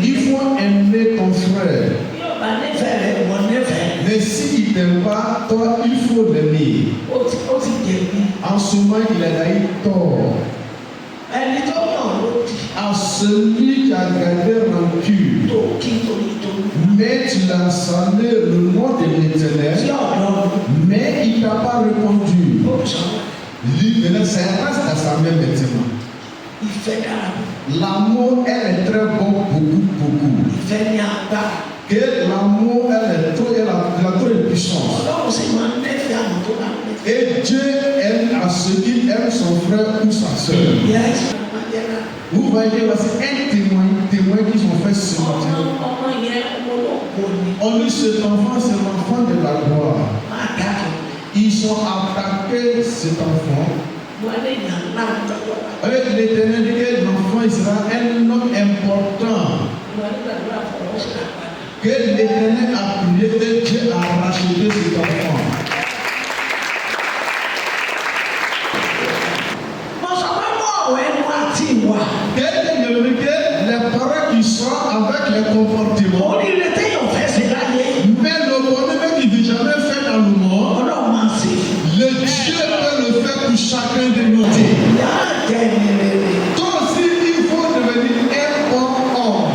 Il faut aimer ton frère. Mais s'il ne t'aime pas, toi, il faut l'aimer. En ce moment, il a eu tort. À celui qui a gardé rancune, mais tu l'as salué le nom de l'Éternel, mais il ne t'a pas répondu. Lui, ça reste à sa main maintenant. L'amour, elle est très bon, beaucoup. Que l'amour, elle a trop de puissance. Et Dieu aime à ceux qui aiment son frère ou sa soeur. Vous voyez, c'est un témoin qu'ils ont fait ce matin. On dit cet enfant, c'est l'enfant de la gloire. Ils ont attaqué cet enfant. Avec l'Éternel dit que l'enfant il sera un homme important. Que l'Éternel a prié que Dieu a racheté cet enfant. Les parents qui sont avec les comportements, mais le bonheur qui ne jamais fait dans le monde, le Dieu peut le faire pour chacun de nous. Toi aussi, il faut devenir un bon homme.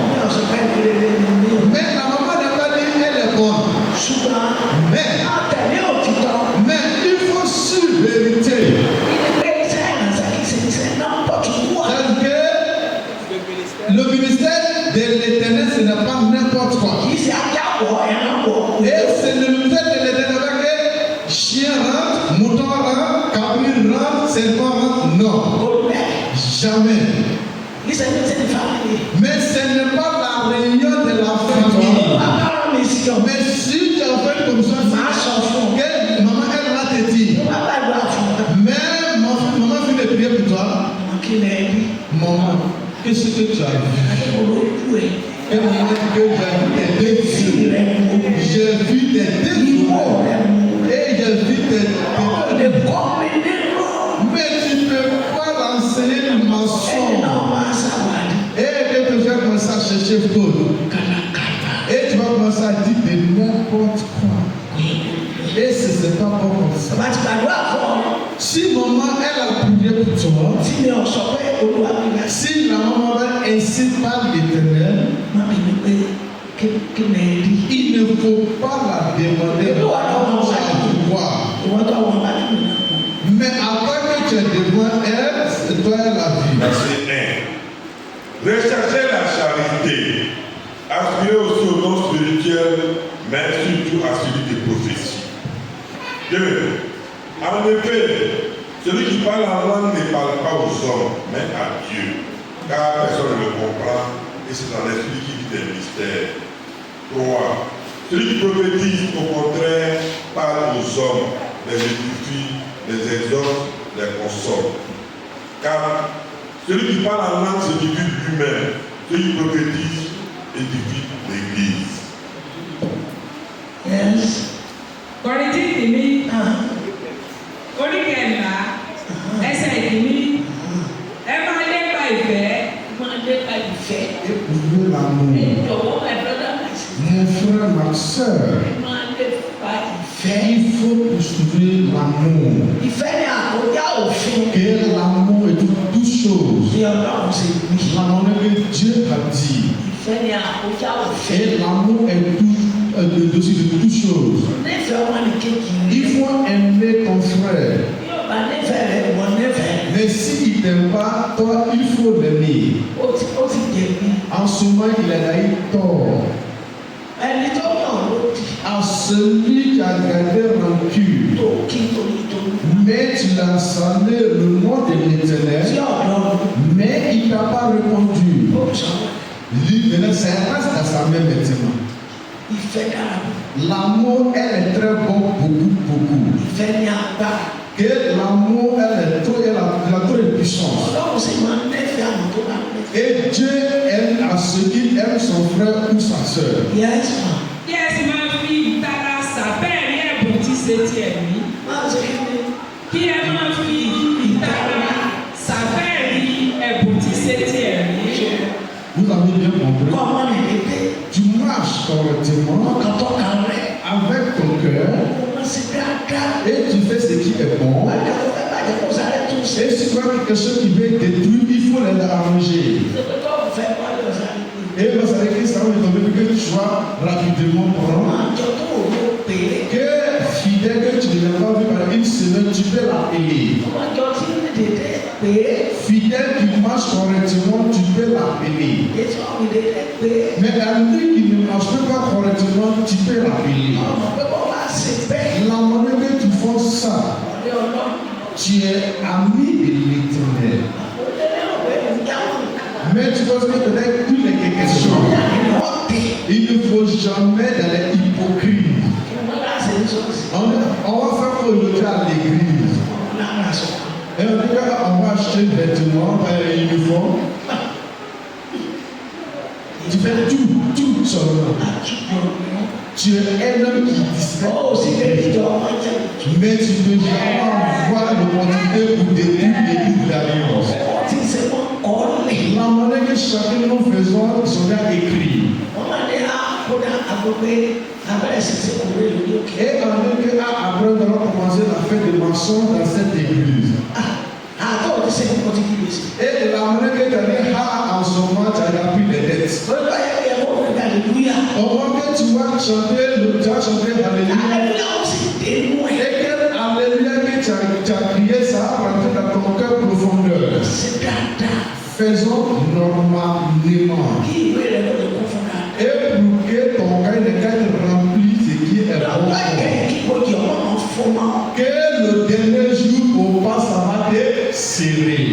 Mais la maman n'a pas dit elle est bonne. Mais il faut sur vérité. Le ministère de l'Éternel, ce n'est pas n'importe quoi. Et c'est le ministère de l'Éternel avec chien rentre, mouton rentre, cabri rentre, serpent rentre. Non. Jamais. Mais ce n'est pas la réunion de la famille. Mais si tu as fait comme ça, que maman elle va te dire. Mais maman fait des prières pour toi. Maman. Qu'est-ce que tu as vu? J'ai vu des défauts et j'ai vu des mais tu ne peux pas l'enseigner le mensonge. Et que tu vas commencer à chercher tout. Et tu vas commencer à dire de n'importe quoi. Et ce n'est pas bon comme ça. Si maman elle a prié pour toi, si la maman incite par l'Éternel, il ne faut pas la demander mais après que tu es devant elle, c'est toi la vie. Verset 1. Recherchez la charité, aspirez aussi au don spirituel, mais surtout à celui de prophétie. 2. En effet, celui qui parle en langue ne parle pas aux hommes, mais à Dieu, car personne ne le comprend, et c'est dans l'esprit qui vit des mystères. 3. Celui qui prophétise, au contraire, parle aux hommes, les édifie, les exhorte, les console. 4. Celui qui parle en langue s'édifie lui-même, celui qui prophétise, édifie l'Église. Yes. Éprouver l'amour. Mon frère, ma soeur, il faut poursuivre l'amour. Que l'amour est toute chose. L'amour que Dieu a dit. Et l'amour est tout, dessus de toutes choses. Il faut aimer ton frère. Mais s'il ne t'aime pas, toi, il faut l'aimer. En ce moment, il a eu tort. À celui qui a gardé rancune, mais tu l'as salué le nom de l'Éternel, mais il ne t'a pas répondu. Lui, ça reste à sa main maintenant. L'amour, elle est très bon, beaucoup. Que l'amour, elle a trop de puissance. Et Dieu aime à ceux qui aiment son frère ou sa soeur. Yes, ma fille, sa père est pour 17e. Qui est ma fille, sa père est pour 17e. Vous avez bien compris. Comment m'aider? Tu marches correctement avec ton cœur et tu fais ce qui est bon. Et si tu vois quelque chose qui veut détruire, il faut les arranger. Et vous savez que ça va tomber que tu sois rapidement prendre. Que fidèle que tu ne l'as pas vu par une semaine, tu peux l'appeler. Fidèle qui marche correctement, tu peux l'appeler. Mais à lui qui ne marche pas correctement, tu peux l'appeler. La manière que tu fais ça, tu es ami de l'Éternel. Mais tu penses que peut-être qu'il est quelque chose. Il ne faut jamais d'aller hypocrite. On va faire aujourd'hui à l'église. Et on dit qu'on va acheter des vêtements, un uniforme. Tu fais tout seulement. Tu es un homme qui distrait. Mais tu ne peux jamais avoir l'opportunité pour détruire l'église de l'Alliance. La manière que chacun de nous faisons sera écrit. Et après, nous allons commencer la fête de maçon dans cette église. Et la manière que tu as en ce moment, tu as pris les dettes. Au moment que tu vas chanter, tu vas chanter Alléluia. Et quel Alléluia que tu as crié, ça va rentrer dans ton cœur profondeur. Faisons normalement. Et pour que ton cœur ne soit rempli ce qui est bon. Que le dernier jour, Papa, ça va te serrer.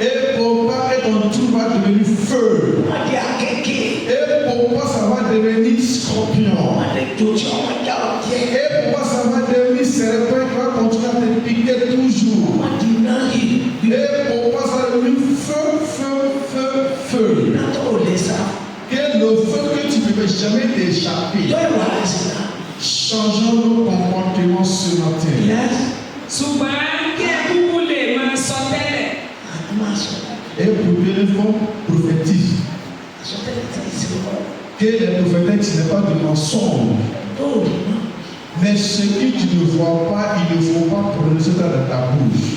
Et Papa, ton tour va devenir feu. Et Papa, ça va devenir scorpion. Et Papa, ça va devenir serpent qui va continuer à te piquer toujours. Et Papa, ça va devenir feu. Que le feu que tu ne peux jamais t'échapper. Changeons nos comportements ce matin. Souvent, Et pour que les femmes prophétisent. Que les prophétiques, ce n'est pas de mensonge. Mais ce que tu ne vois pas, il ne faut pas prononcer dans ta bouche.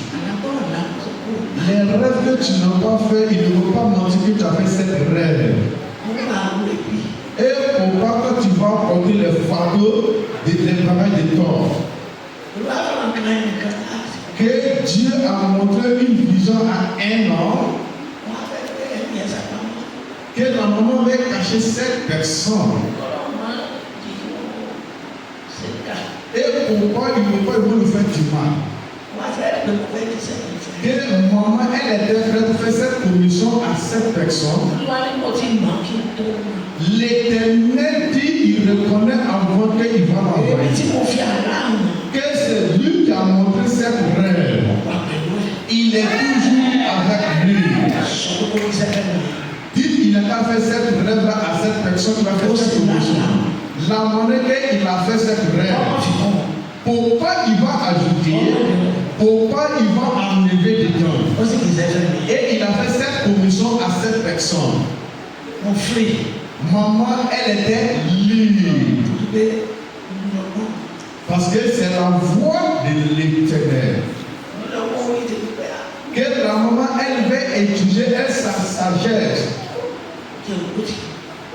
Les rêves que tu n'as pas fait, il ne faut pas mentir que tu as fait cette rêve. Et pourquoi quand tu vas porter les fardeaux des travail de tort, que Dieu a montré une vision à un an, que la maman va cacher cette personne. Et pourquoi il ne peut pas lui faire du mal? Que maman, elle était prête à faire cette commission à cette personne. L'Éternel dit, il reconnaît avant qu'il va l'envoyer. Que c'est lui qui a montré cette rêve. Il est toujours avec lui. Dites qu'il n'a pas fait cette rêve-là à cette personne qui va faire cette commission. La manière qu'il a fait cette rêve. Pourquoi il va ajouter? Pourquoi il va enlever des temps? Et il a fait cette commission à cette personne. Mon frère, maman, elle était libre. Parce que c'est la voix de l'Éternel. Que la maman, elle veut étudier sa sagesse.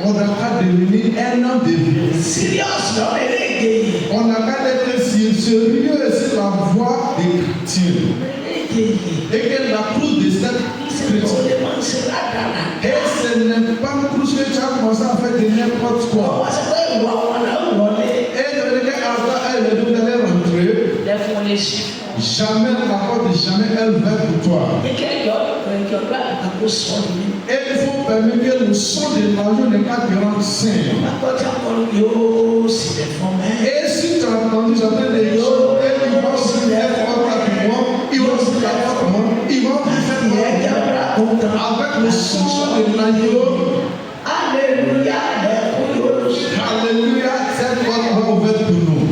On n'a qu'à devenir un homme de vie. On n'a qu'à être sérieux sur la voie des chrétiens. Et que la cruz de cette chrétienne. Et ce n'est pas une cruz que tu as commencé à faire de n'importe quoi. Et de laquelle vous allez rentrer. Jamais la porte, jamais elle va pour toi. Et il faut permettre que le son de l'argent n'est pas grand saint. Et si tu as entendu, j'entends les gens, ils vont se faire rapidement, ils vont se faire rapidement, ils vont faire avec le son de l'agneau. Alléluia, Alléluia, cette porte va ouverte pour nous.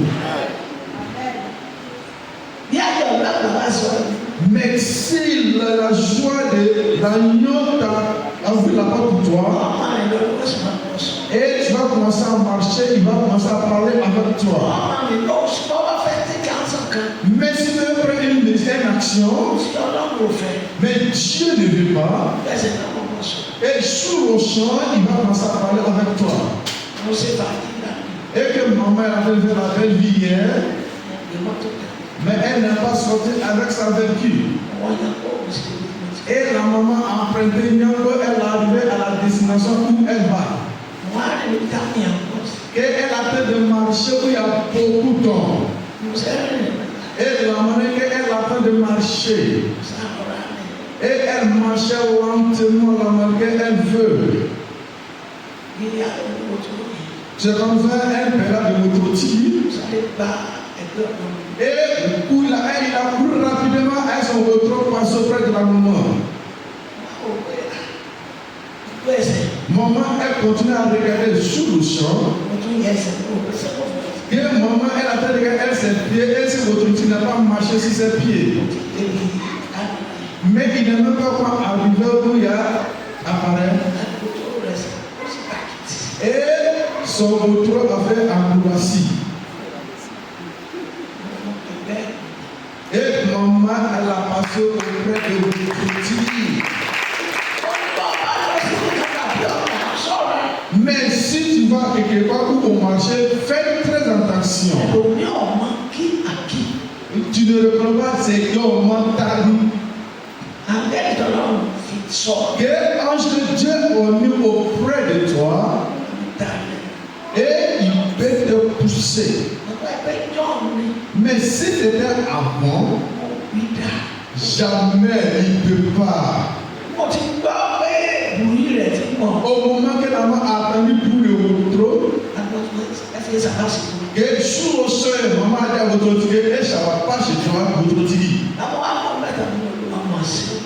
Mais si la joie de l'agneau t'a porte pour toi. Et tu vas commencer à marcher, il va commencer à parler avec toi. Mais si tu veux prendre une action, mais Dieu ne veut pas, et sur le champ, il va commencer à parler avec toi. Et que maman avait fait la belle vie hier, mais elle n'a pas sorti avec sa vécu. Et la maman a emprunté Nyango, elle est arrivée à la destination où elle va. Et elle a fait de marcher où il y a beaucoup d'hommes. Et la manière qu'elle a fait de marcher. Et elle marchait lentement la manière qu'elle veut. C'est comme ça un pédale de moto-tigre. Et il a couru rapidement, elle se retrouve passée auprès de la maman. Maman, elle continue à regarder sous le champ. Et maman, elle a fait regarder ses pieds, elle se retrouve, tu n'as pas marché sur ses pieds. Mais il n'est même pas encore arrivé où il y a appareil. Et son retour a fait acrobatie. Et maman, elle a passé auprès de l'outil. Mais si tu vas quelque part où au marché, fais très attention. Tu ne reconnais pas ce qu'on m'entend. Que l'ange de Dieu est mis auprès de toi et il peut te pousser. Mais si c'était avant, jamais il ne peut pas. Au moment que la maman a attendu pour le retour, que sous le sol, maman a dit à votre tigre, et ça ne va pas chez toi, votre tigre.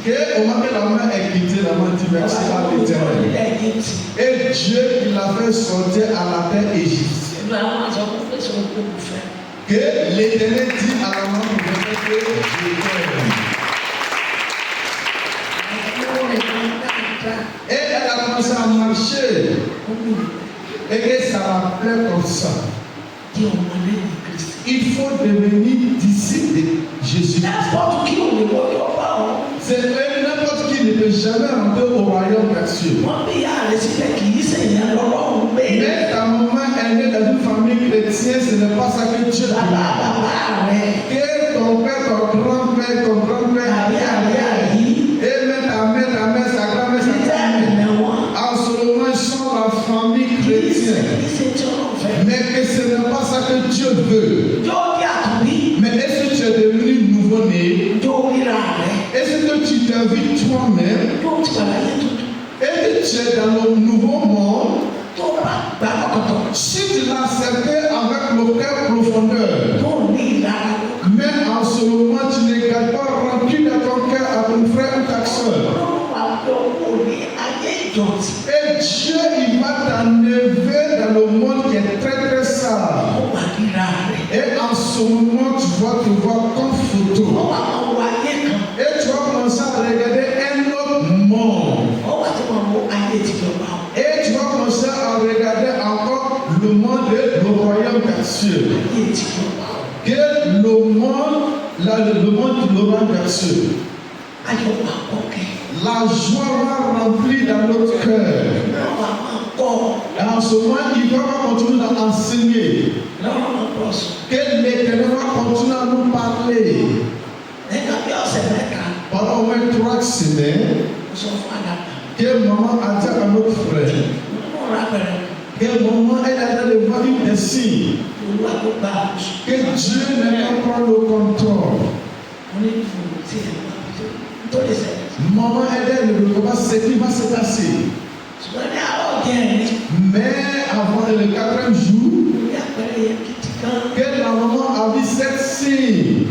Que au moment que la maman est quittée, la maman dit merci à l'Éternel. Et Dieu qui l'a fait sortir à la terre égyptienne. Que l'Éternel dit à la maman que je t'aime. Et elle a commencé à marcher. Et que ça la plaît comme ça. Il faut devenir disciple de Jésus. N'importe qui on ne voit pas. C'est n'importe qui ne peut jamais rentrer au royaume des cieux. Mais ta maman est née dans une famille chrétienne, ce n'est pas ça que Dieu a dit. Que ton père, ton grand-père, ton grand-père, et même ta mère, sa grand-mère, sa grand-mère, en ce moment, ils sont la famille chrétienne. Mais que ce n'est pas ça que Dieu veut. Mais est-ce que tu es devenu nouveau-né? Est-ce que tu t'es vu toi-même? Est-ce que tu es dans le nouveau monde? Si tu l'as accepté avec le cœur profondeur, mais en ce moment tu ne gardes pas rempli de ton cœur à ton frère ou ta soeur. Et Dieu, il va t'enlever dans le monde qui est très très sale. Et en ce moment, tu vas te voir comme photo. Et tu vas commencer à regarder un autre monde. Et tu vas commencer à regarder encore le monde du royaume des cieux. Que le monde du royaume des cieux. La joie va remplir dans notre cœur. Et en ce moment, il va continuer à enseigner. Que l'Éternel va continuer à nous parler. Pendant au moins 3 semaines, que maman a dit à notre frère, que maman elle a dit de voir des signes. Que Dieu n'est pas prendre le contrôle. Maman elle ne veut pas ce qui va se passer. Mais avant le 4e jour, que la maman a vu 7 signes.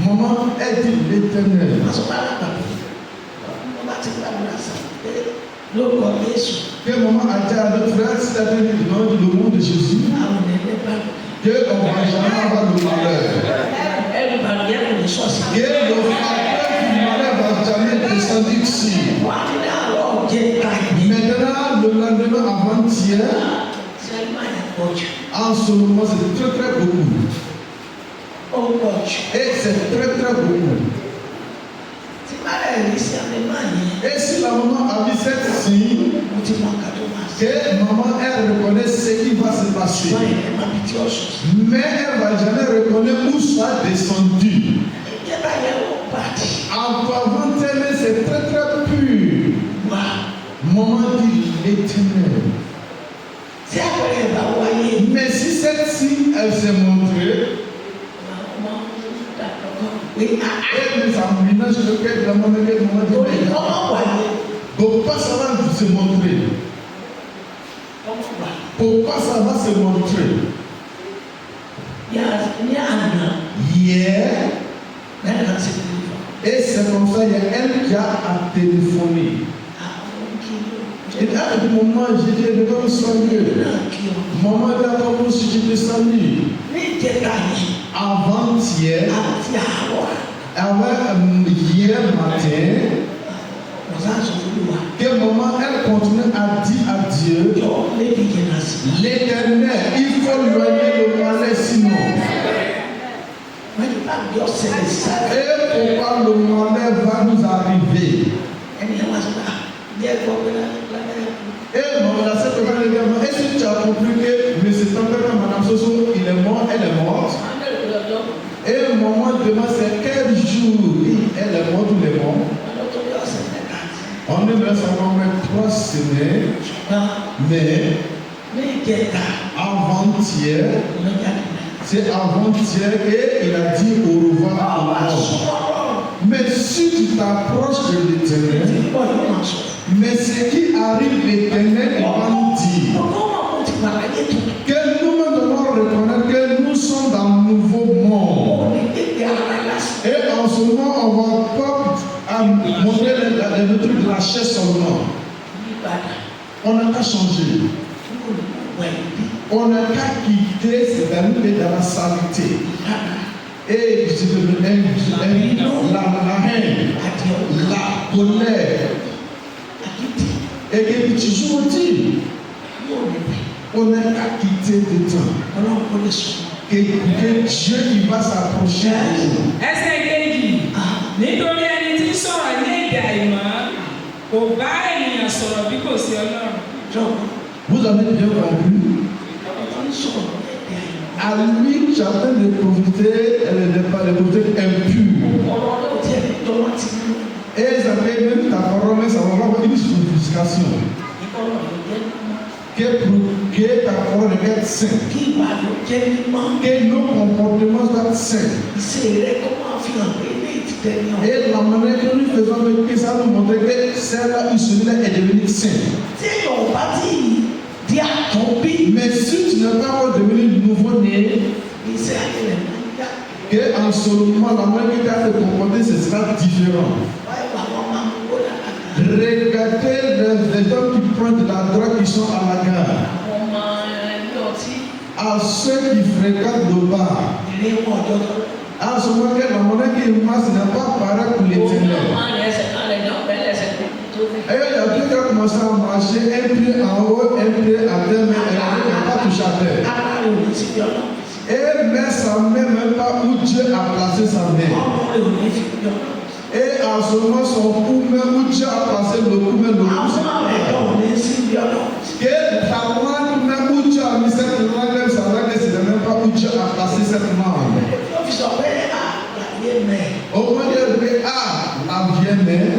Maman elle dit l'Éternel. Que maman a dit à notre frère, c'est-à-dire le nom de Jésus, que on ne va jamais avoir le malheur. Que le fardeau du malheur va jamais descendre difficile. Maintenant, le lendemain avant-hier, en ce moment, c'est très très beaucoup. Et c'est très très beaucoup. Et si la maman a vu cette signe, que maman elle reconnaît ce qui va se passer, mais elle ne va jamais reconnaître où soit descendu. En avant elle, c'est très très pur. Maman dit l'Éternel. Mais si cette signe elle s'est montrée, et nous aménage le cœur de la maman dit pourquoi ça va se montrer? Pourquoi ça va se montrer? Hier, et c'est comme ça, il y a elle qui a téléphoné. Et à un moment, j'ai dit, je vais me soigner. Maman, d'accord, si je te salue. Avant-hier, hier matin, que maman, elle continue à dire à Dieu, l'Éternel, il faut loigner le malheur sinon. Et pourquoi le malheur va nous arriver? Et maman, la sœur peut dire, est-ce que tu as compris que M. Tempera, Mme Soso, il est mort, elle est morte? Et maman demande, c'est quel jour? Oui, elle est morte ou elle est morte? On est dans sa maman 3 semaines, mais avant-hier, c'est avant-hier qu'il a dit au revoir à mort. Mais si tu t'approches de l'Éternel, mais ce qui arrive, l'Éternel, il va nous dire que nous devons reconnaître que nous sommes dans un nouveau monde. Et en ce moment, on ne va pas montrer le truc de la chair seulement. On n'a qu'à changer. On n'a qu'à quitter cette année dans la saleté. Et la haine, la colère. Et que tu joues aussi. On n'a qu'à quitter le temps. Que Dieu il va s'approcher de nous. Est-ce que nítorí ẹni tí ń sọ̀rọ̀ ní èdè àìmọ́ kò bá ènìyàn sọ̀rọ̀ bí kò sí Ọlọ́run. Vous avez bien compris. À lui, j'attends de profiter, elle n'est pas de profiter impure. Et ça fait même ta parole, mais ça va avoir une signification. Que ta parole est sainte. Que nos comportements soient sains. Et la manière que nous faisons, que ça nous montre que celle-là ou celui-là est devenu saint. Mais si tu n'es pas encore devenu nouveau-né, que en ce moment, la manière que tu as de comporter, ce sera différent. Regardez les hommes qui prennent de la drogue qui sont à la gare. À ceux qui fréquentent le bar. À ce moment, la monnaie qui masse n'a pas pareil pour l'Éternel. Et il y a deux qui ont commencé à marcher, un pied en haut, un pied à terre, mais elle n'a pas touché à terre. Et met sa main même pas où Dieu a placé sa main. Et à ce moment, son cou même où Dieu a placé le cou, même le cou. Que la main même où Dieu a mis cette main, même sa main, c'est même pas où Dieu a placé cette main. Au moins, il dit, ah, la vieille mère.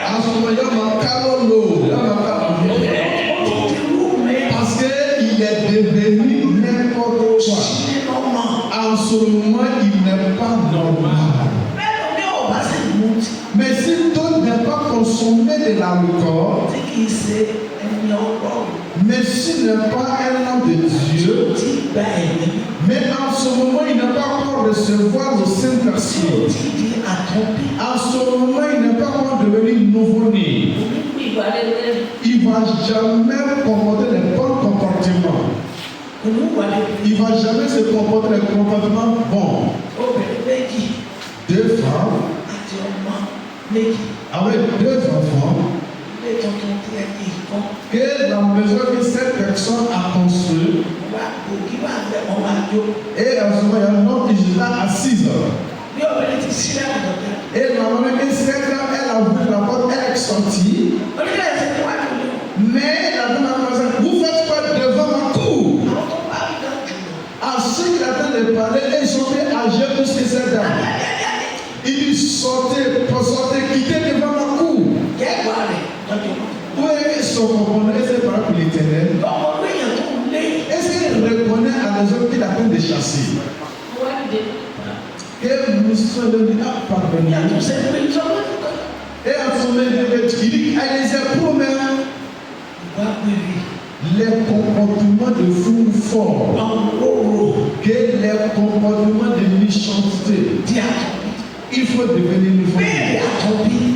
En ce moment, il y a un calolo. Parce qu'il est devenu n'importe quoi. En ce moment, il n'est pas normal. Mais si toi n'est pas consommé de l'alcool, mais s'il n'est pas un homme de Dieu, mais en ce moment, il n'a pas encore recevoir le Saint-Esprit. En ce moment, il n'est pas encore devenu nouveau-né. Il ne va jamais comporter les bons comportements. Il ne va jamais se comporter les comportements bons. 2 femmes avec 2 enfants que la maison que cette personne a construite et en ce moment il y a un homme qui est là assise. Et la maman que cette dame elle a ouvert la porte, elle est sortie. Mais la dame a dit, vous faites quoi devant ma cour? À ceux qui attendent de parler, ils sont fait âgés plus que cette dame. Il sortait, quitter devant ma cour. Où est son comportement? Est-ce qu'il parle pour l'Éternel? Est-ce qu'il reconnaît à les hommes qu'il a peine de chasser? Que nous sommes devenus parvenir. Et en son il dit à les éprouves, les comportements de fou fort, que les comportements de méchanceté. Il faut devenir nouveau.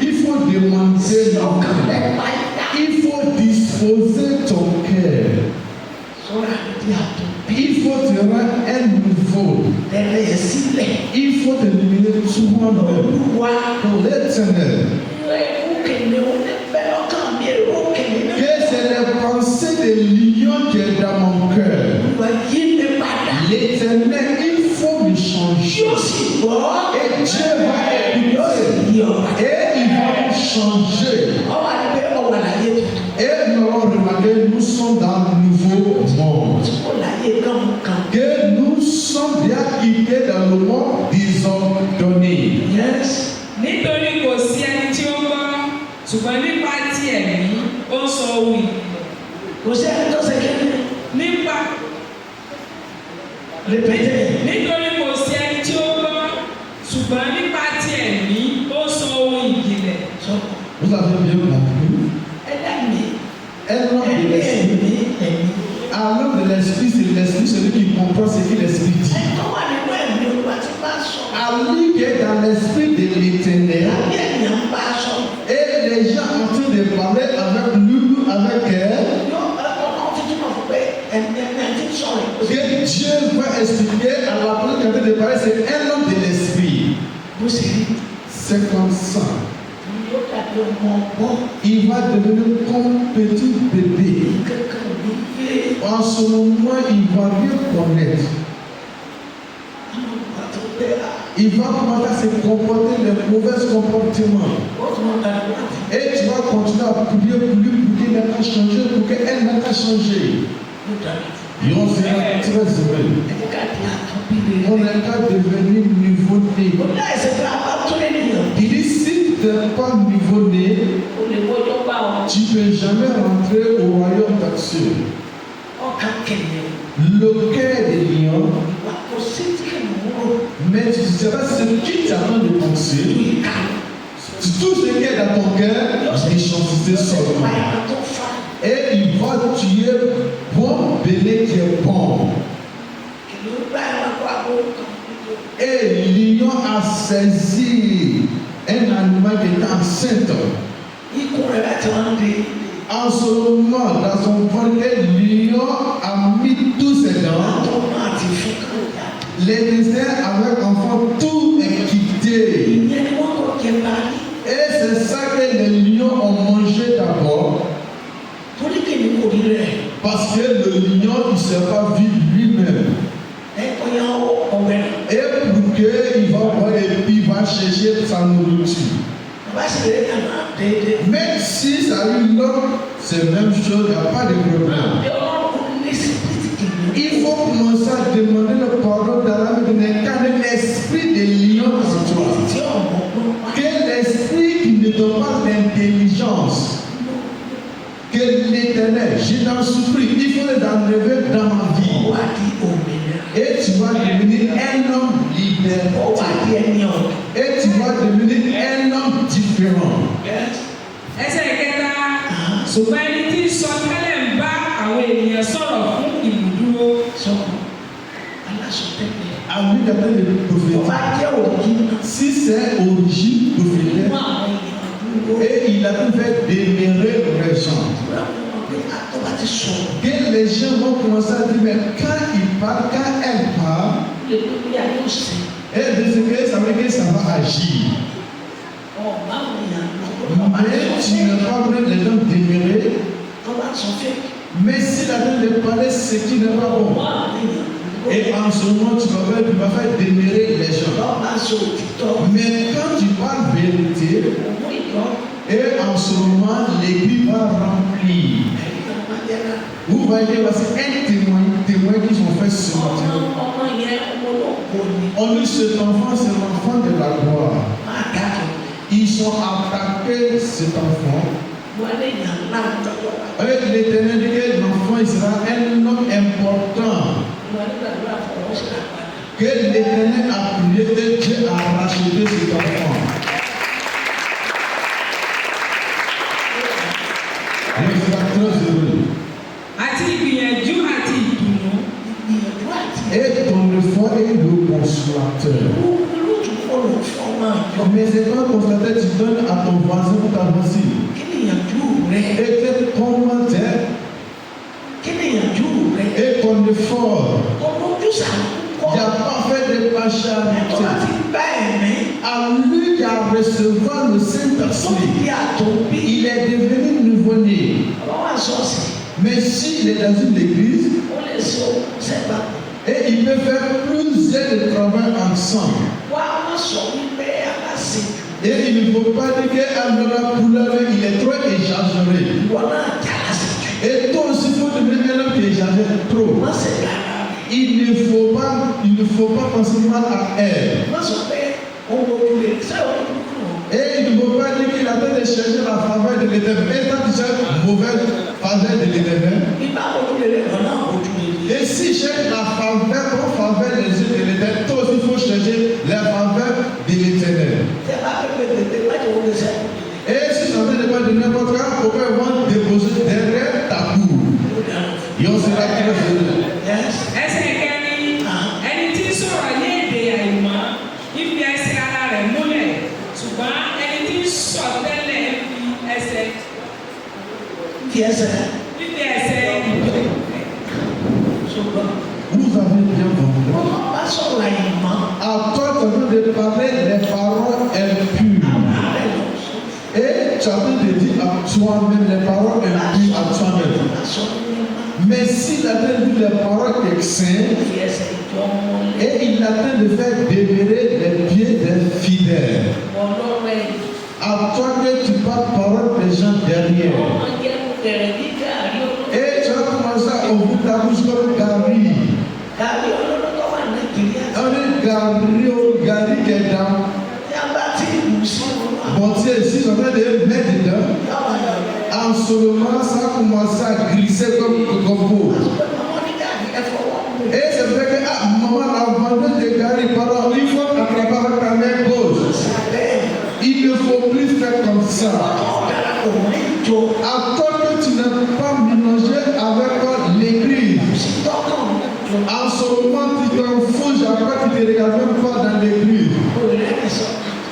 Il faut demander l'entrée. Il faut disposer ton cœur. Il faut te rendre un nouveau. Il faut te diminuer souvent pour l'Éternel. Que c'est la pensée de lion qui est dans mon cœur. L'Éternel, il faut me changer. Et Dieu va écouter. Et il va me changer. Et nous allons remarquer, nous sommes dans un nouveau monde. Que nous sommes bien quittés dans le monde désordonné. Nítorí kò sí ẹni tí ó gbọ́, ṣùgbọ́n nípa ti ẹ̀mí ó sọ wí. Kò sí ẹni tó ṣe kéde. Nípa. Nítorí kò sí ẹni tí ó gbọ́, ṣùgbọ́n nípa ti ẹ̀mí ó sọ ohun ìjìnlẹ̀. Vous avez bien compris? À l'homme de l'esprit, c'est l'esprit celui qui comprend ce que l'esprit dit. À lui qui est dans l'esprit de l'Éternel. Et les gens en train de parler avec lui, avec elle. Que Dieu va expliquer à la personne qui est en train de parler, c'est un homme de l'esprit. C'est comme ça. Il va devenir comme petit bébé. En ce moment, il va bien connaître. Il va commencer à se comporter les mauvais comportements. Et tu vas continuer à prier pour lui pour qu'il n'ait pas changé, pour qu'elle n'ait pas changé. Et on sera très heureux. On n'est qu'à devenir nouveau-né. Il dit, si tu n'es pas nouveau-né, tu ne peux jamais rentrer au royaume d'Action. Le cœur des lions, mais tu ne sais pas ce qui t'attend de penser. Tout ce qui est dans ton cœur, méchanceté seulement. Et il va tuer bon bébé qui est bon. Et le lion a saisi un animal qui était enceinte. En ce moment, dans son ventre, le lion a mis tous ses dents. Les déserts avec enfants, tout est quitté. Et c'est ça que les lions ont mangé d'abord. Parce que le lion, il ne sait pas vivre lui-même. Et pour qu'il va voir et puis il va chercher sa nourriture. Même si ça arrive là, c'est la même chose, il n'y a pas de problème. Il faut commencer à demander le pardon d'Allah de l'esprit de lion en toi. Que l'esprit qui ne donne pas l'intelligence. Que l'Éternel, j'ai dans souffrir, il faut l'enlever dans ma vie. Et tu vas devenir un homme libéré. Et tu vas devenir un homme différent. Ẹsẹ̀ kẹta, ṣùgbọ́n ẹni tí sọ tẹ́lẹ̀ ń bá àwọn ènìyàn sọ̀rọ̀ fún ìmúdúró. À lui d'après le prophète. Si c'est origine prophétique, et il a pu faire demeurer les gens. Que les gens vont commencer à dire, mais quand il parle, quand elle parle, Et de ce que ça veut dire que ça va agir. Mais tu n'as pas besoin de les gens demeurer. Mais si la tête de parler, ce qui n'est pas bon. Et en ce moment, tu vas faire demeurer les gens. Mais quand tu parles vérité, et en ce moment, l'église va remplir. Vous voyez, voici un témoin qu'ils ont fait ce matin. On dit cet enfant, c'est l'enfant de la gloire. Ils ont attaqué cet enfant. Avec l'Éternel dit que l'enfant il sera un homme important. Que l'Éternel a prié que Dieu a racheté cet enfant. Il sera très heureux. Et ton effort est le consolateur. Mais c'est pas consolateur, tu donnes à ton voisin pour t'avancer. Et quel commentaire et ton effort. Il n'a pas fait de partialité. À lui qui a recevoir le Saint-Esprit, il est devenu nouveau-né. Mais s'il est dans une église, et il peut faire plusieurs de travail ensemble. Et il ne faut pas dire qu'Andra Poulare, il est trop exagéré. Et toi aussi, il faut devenir un homme qui exagère trop. Il ne faut pas penser mal à elle. Et il ne faut pas dire qu'il a besoin de chercher la faveur de l'Éternel. Et quand tu cherches la mauvaise faveur de l'Éternel, et si cherche la faveur des yeux de l'Éternel, toi aussi il faut chercher la faveur de l'Éternel. Et si ça ne dépend de n'importe quoi, on peut vraiment déposer derrière ta cour. Et on sera très heureux. Vous avez bien compris. À toi, tu as besoin de parler des paroles impures. Et tu as besoin de dire à toi-même les paroles impures à toi-même. Mais s'il a dit les paroles exsaintes, et il a de faire demeurer les pieds des fidèles. À toi que tu parles parole des gens derrière. Et tu vas commencer à ouvrir ta bouche comme Gary. Gary qui est dans. Bon, tiens, ici, je vais de mettre dedans. En ce moment, ça a commencé à glisser comme coco. Et c'est vrai que maman a vendu de Gary, pardon, il faut attraper avec ta main gauche. Il ne faut plus faire comme ça. À toi que tu n'as pas mélangé avec l'église. En ce moment, tu t'en fous, après tu te regardes même pas dans l'église.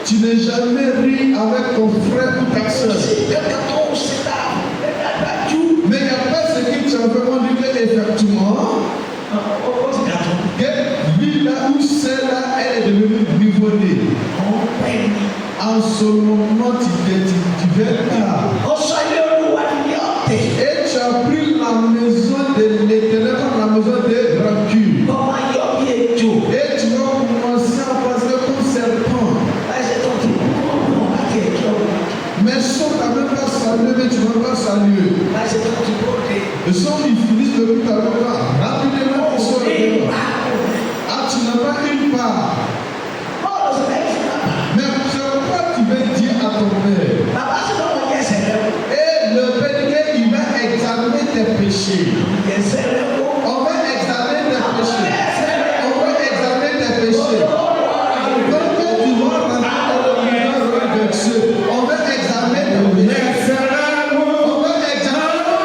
Tu n'es jamais ri avec ton frère ou ta soeur. Mais il n'y a pas ce que tu as vraiment dit effectivement. Que lui là ou celle-là, elle est devenue niveau-née. En ce moment, tu vais pas. Et tu as pris la maison de l'Éternel comme la maison de rancune. Et tu vas commencer à passer comme serpent. Mais sans ta même pas saluer, mais tu ne vas pas saluer. Et sans ils finissent le but avec toi, rapidement ils sont là. Ah, tu n'as pas une part. Mais c'est quoi tu veux dire à ton père? Et le père, il va examiner tes péchés. On va examiner tes péchés. On va examiner tes péchés. Quand tu vas rentrer dans le milieu de Dieu, on va examiner tes péchés. On va examiner tes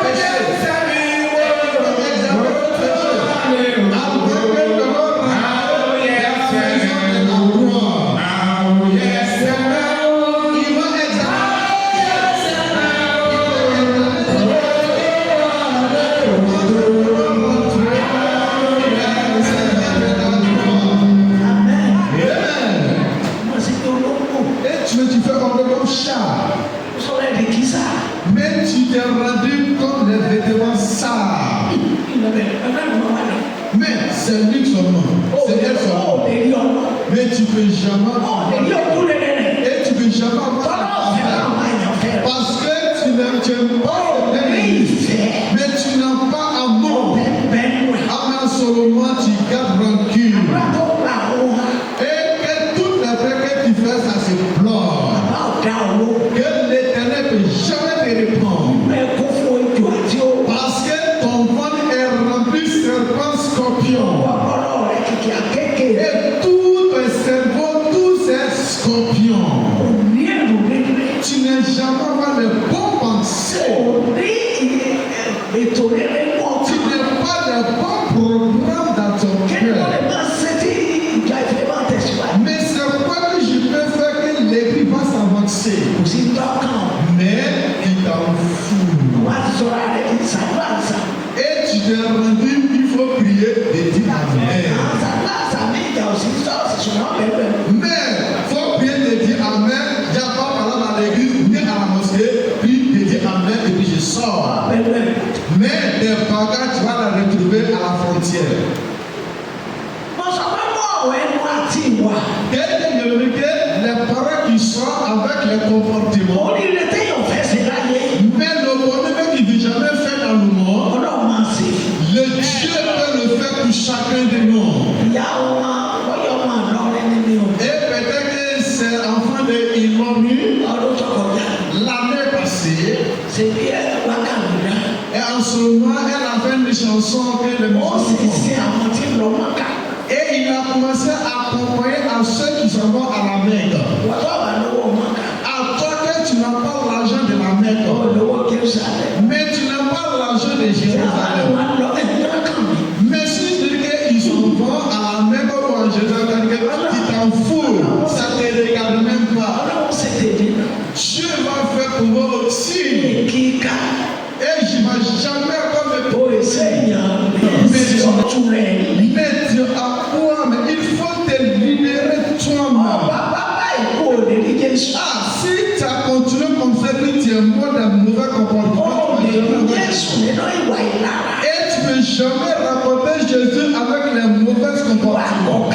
péchés. On va examiner comporté comme chat. Mais tu t'es rendu comme les vêtements sales. Mais c'est lui son nom. C'est elle son nom. Mais tu peux jamais. Et tu peux jamais avoir parce que tu n'aimes pas mais tu n'as pas amour. Amen, seulement tu gardes rancune. Et que toutes les fois que tu fais ça se pleure. Que l'Éternel ne peut jamais te répondre. Parce que ton ventre est rempli de serpents scorpions. Et tout ton cerveau, tous ces scorpions. Tu n'es jamais avoir de bons pensées. Tu n'as pas de bons programmes dans ton cœur. Mais c'est quoi que je peux faire que l'église va s'avancer? Mais il t'en fout. Et tu t'es rendu, il faut prier et dire Amen. Mais il faut prier et dire Amen. Il n'y a pas parlé dans l'église, ni à la mosquée, puis et dire Amen et puis je sors. Mais des bagages, tu vas la retrouver à la frontière. Les paroles qui sont avec les comportements. Mais le bonheur qui ne jamais fait dans le monde, le Dieu peut le faire pour chacun de nous. Et peut-être que c'est enfant de Ilonu l'année passée. Et en ce moment, elle a fait une chanson que le et il a commencé à accompagner à ceux qui s'en vont à la Mecque. À toi que tu n'as pas l'argent de la Mecque, mais tu n'as pas l'argent de Jérusalem. Mais si tu dis qu'ils s'en vont à la Mecque ou à Jérusalem, tu t'en fous, ça ne te regarde même pas. Dieu va faire pour vous aussi. Et je ne vais jamais comme le Seigneur. Mais Dieu a quoi? Mais il faut te libérer toi-même. Ah, si tu as continué comme ça, puis tu es mort dans le mauvais comportement, et tu ne peux jamais rapporter Jésus avec les mauvais comportements.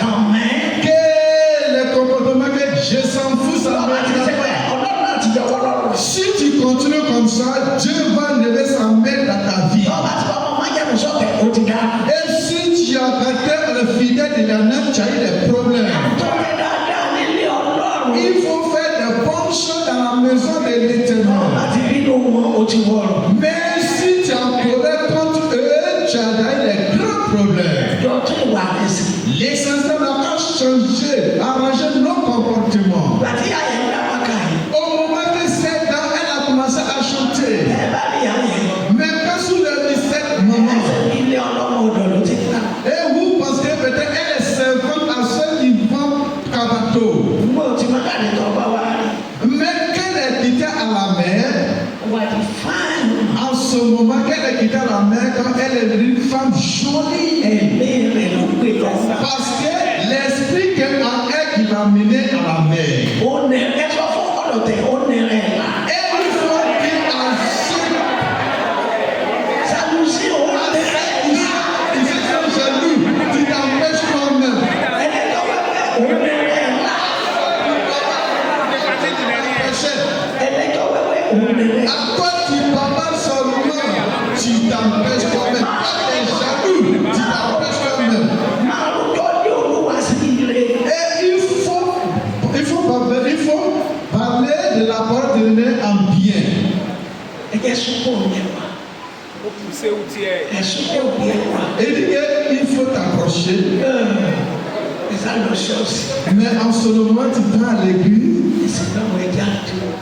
Que les comportements que je s'en fous, ça va être. Si tu continues comme ça, Dieu va lever sa main dans ta vie. Et si tu as été le fidèle de la neige, tu as eu des problèmes. Il faut faire de bonnes choses dans la maison de l'Éternel. Mais si tu as colère contre eux, tu as eu des grands problèmes. L'essentiel n'a pas changé, arranger nos comportements. Au moment que cette dame, elle a commencé à chanter. Mais quand sous le 17 moment, et vous pensez peut-être elle est servante à ceux qui vendent cabato. Mais qu'elle est quittée à la mer, en ce moment qu'elle est quittée à la mer, quand elle est une femme jolie. Parce que l'esprit qu'elle a elle qui l'a menée à la mer. Et il faut dire à ceux qui sont jaloux, tu t'empêches toi-même. À toi tu parles seulement, tu t'empêches toi-même. Quand tu es jaloux, tu t'empêches toi-même. Et il faut parler de la parole de Dieu en bien. Et il faut t'approcher. Mais en ce moment, tu prends à l'église.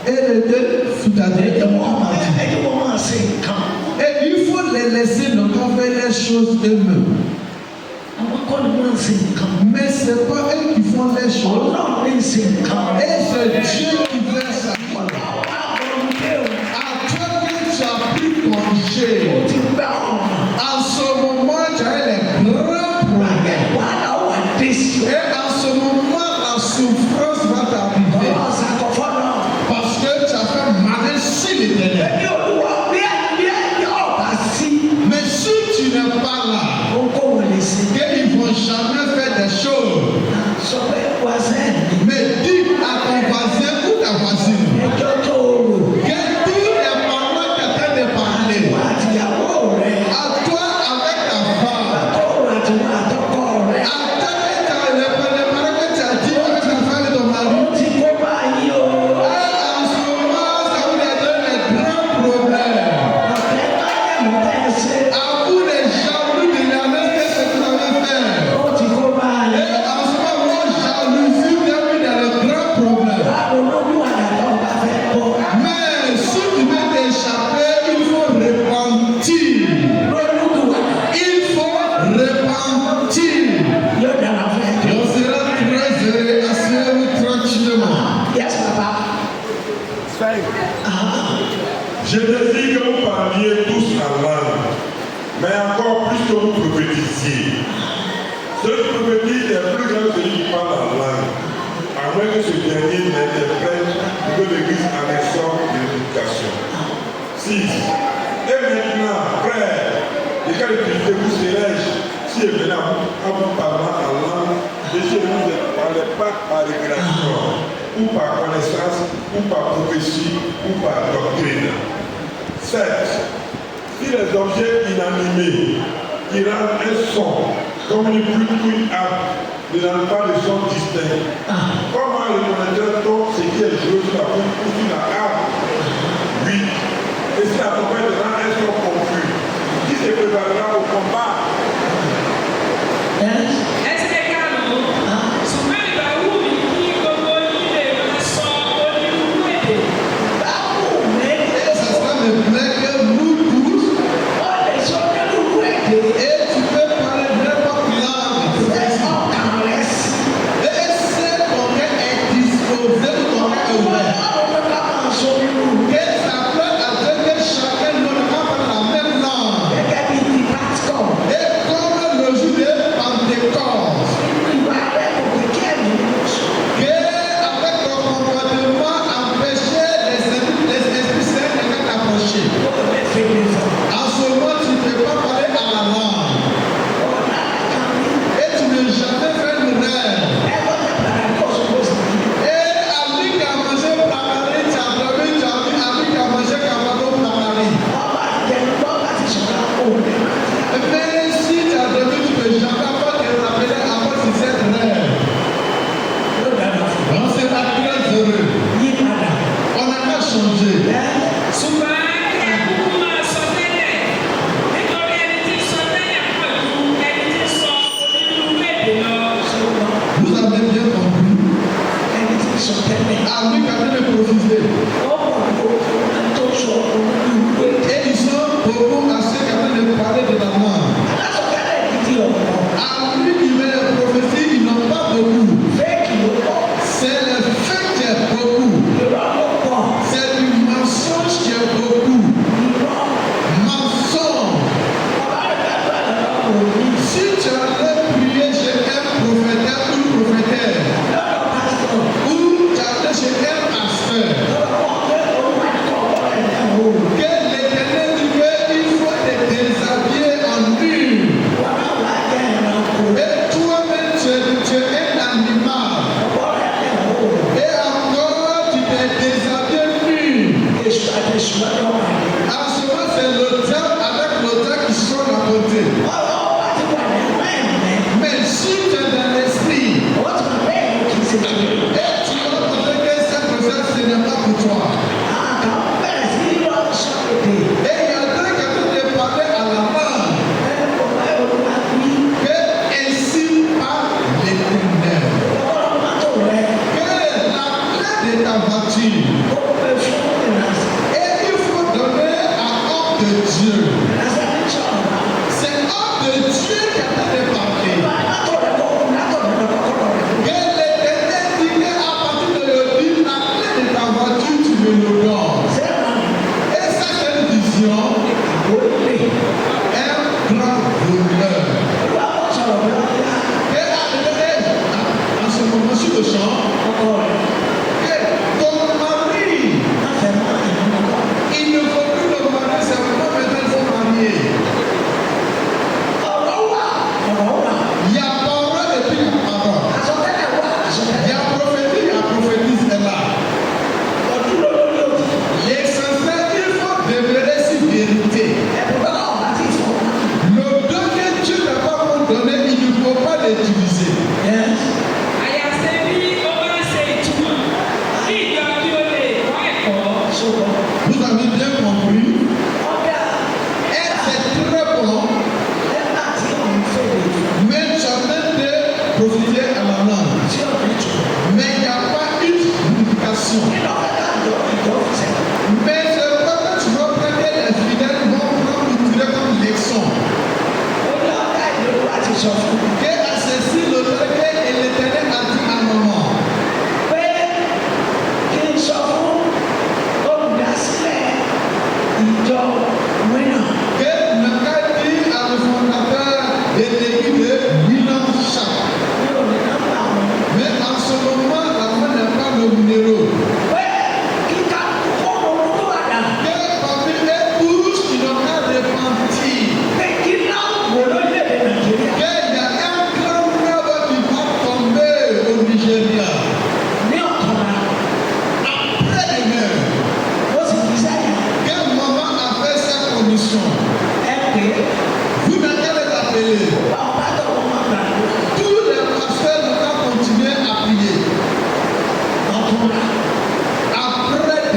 Et les deux et il faut les laisser donc faire les choses eux-mêmes. Mais ce n'est pas eux qui font les choses. Et c'est Dieu qui fait ça. À toi que tu as pris congé, en ce moment, tu as les grands problèmes. Et en ce moment, la souffrance va t'arriver. Je désire que vous parliez tous en langue, mais encore plus que vous prophétisiez. Celui qui prophétise est plus grand que celui qui parle en langue, à moins que ce dernier n'interprète que l'Église en essor de l'éducation. 6. Et maintenant, frère, les cas de vous serais-je si je venais à vous parler en langue, et si je ne vous parlais pas par révélation, ou par connaissance, ou par prophétie, ou par doctrine. 7. Si les objets inanimés qui rendent un son, comme une flûte ou une harpe, ne rendent pas de son distinct, comment reconnaîtrait-on ce qui est joué sur la flûte ou sur la harpe? 8. Et si la trompette rend un son confus, qui se préparera au combat?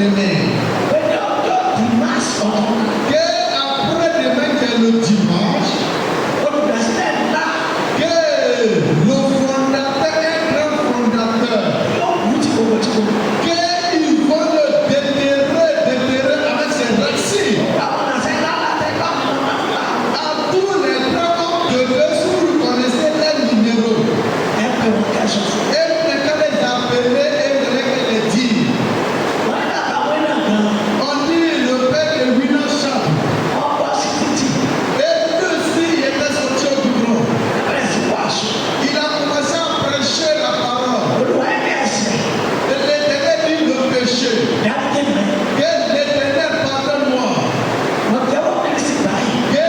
après-demain. Que après-demain qui est le dimanche, que le fondateur, un grand fondateur, qu'ils vont le déterrer avec ses racines. À tous les grands hommes de Dieu, si vous connaissez les numéros, et vous ne les appeler et vous ne les dire. On dit le père de William Sharp. Et lui aussi, il était sorti au bureau. Il a commencé à prêcher la parole. Et l'Éternel dit le péché. Que l'Éternel pardonne-moi. Que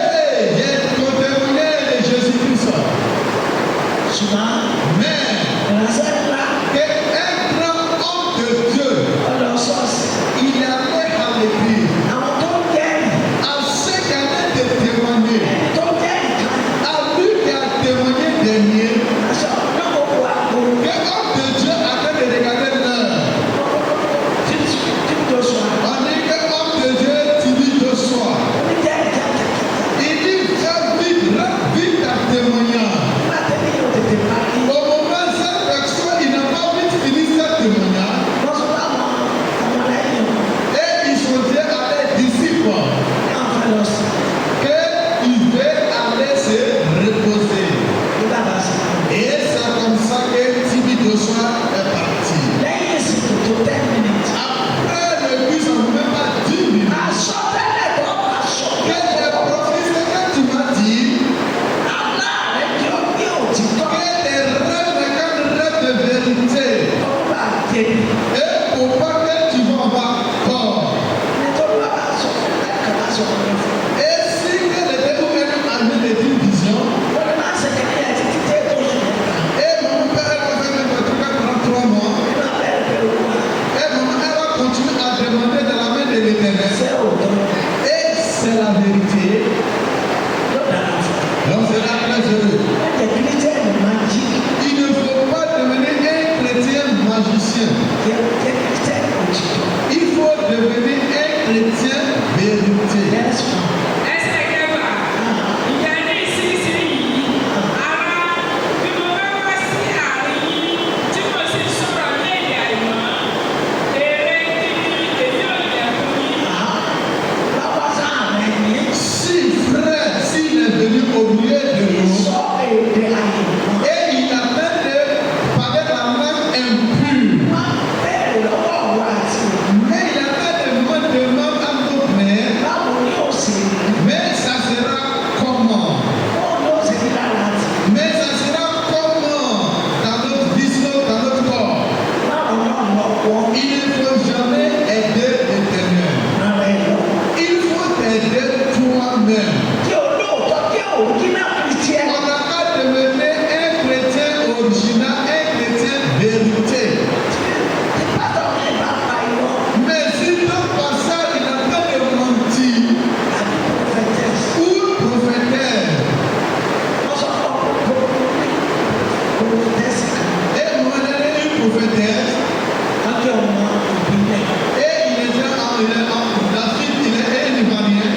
j'ai témoigné de Jésus-Christ. Mais qu'un grand homme de Dieu, il allait à l'église. À ceux qui allaient te témoigner, à lui qui a témoigné dernier, que homme de Dieu avait de regarder l'heure. On dit que homme de Dieu, tu dis de soi. Il dit, fais vite, rends vite ta témoignage. Au moment où cette personne, il n'a pas vite fini cette témoignage. Et ils sont dit à les disciples qu'ils devaient aller se reposer. Et c'est comme ça que Tibi Joshua est parti. Après le bus, on ne met pas 10 minutes. Que les prophéties que tu m'as dit, que les rêves de vérité, et pour pas que tu vas avoir peur. Et si que le démon a mis des visions, et mon père va faire même truc pendant 3 mois, et maman elle va continuer à demander de la main de l'Éternel. Et c'est la vérité. Donc c'est là très heureux. Il ne faut pas devenir un chrétien magicien. Il faut devenir un chrétien vérité. Ẹsẹ̀ kẹfà, ìyá ní ìsinsìnyí yìí, ara bí mo bá wá sí àárín yín tí mo sì sọ̀rọ̀ lédè àìmọ́, èrè kíni èmi ò yẹ fún yín. Si frère, s'il est venu au milieu de nous, et il a fait de parler la langue impure, mais il a fait de demande à notre mère, mais ça sera comment? Mais ça sera comment dans notre vision, dans notre corps? Il ne faut jamais aider l'Éternel. Il faut t'aider toi-même. On n'a pas devenir un chrétien original, un chrétien vérité. Mais si ton pasteur il a pas de mentir, ou prophétesse, et moi j'ai une prophétesse, et il était David, il est un Ivoirien.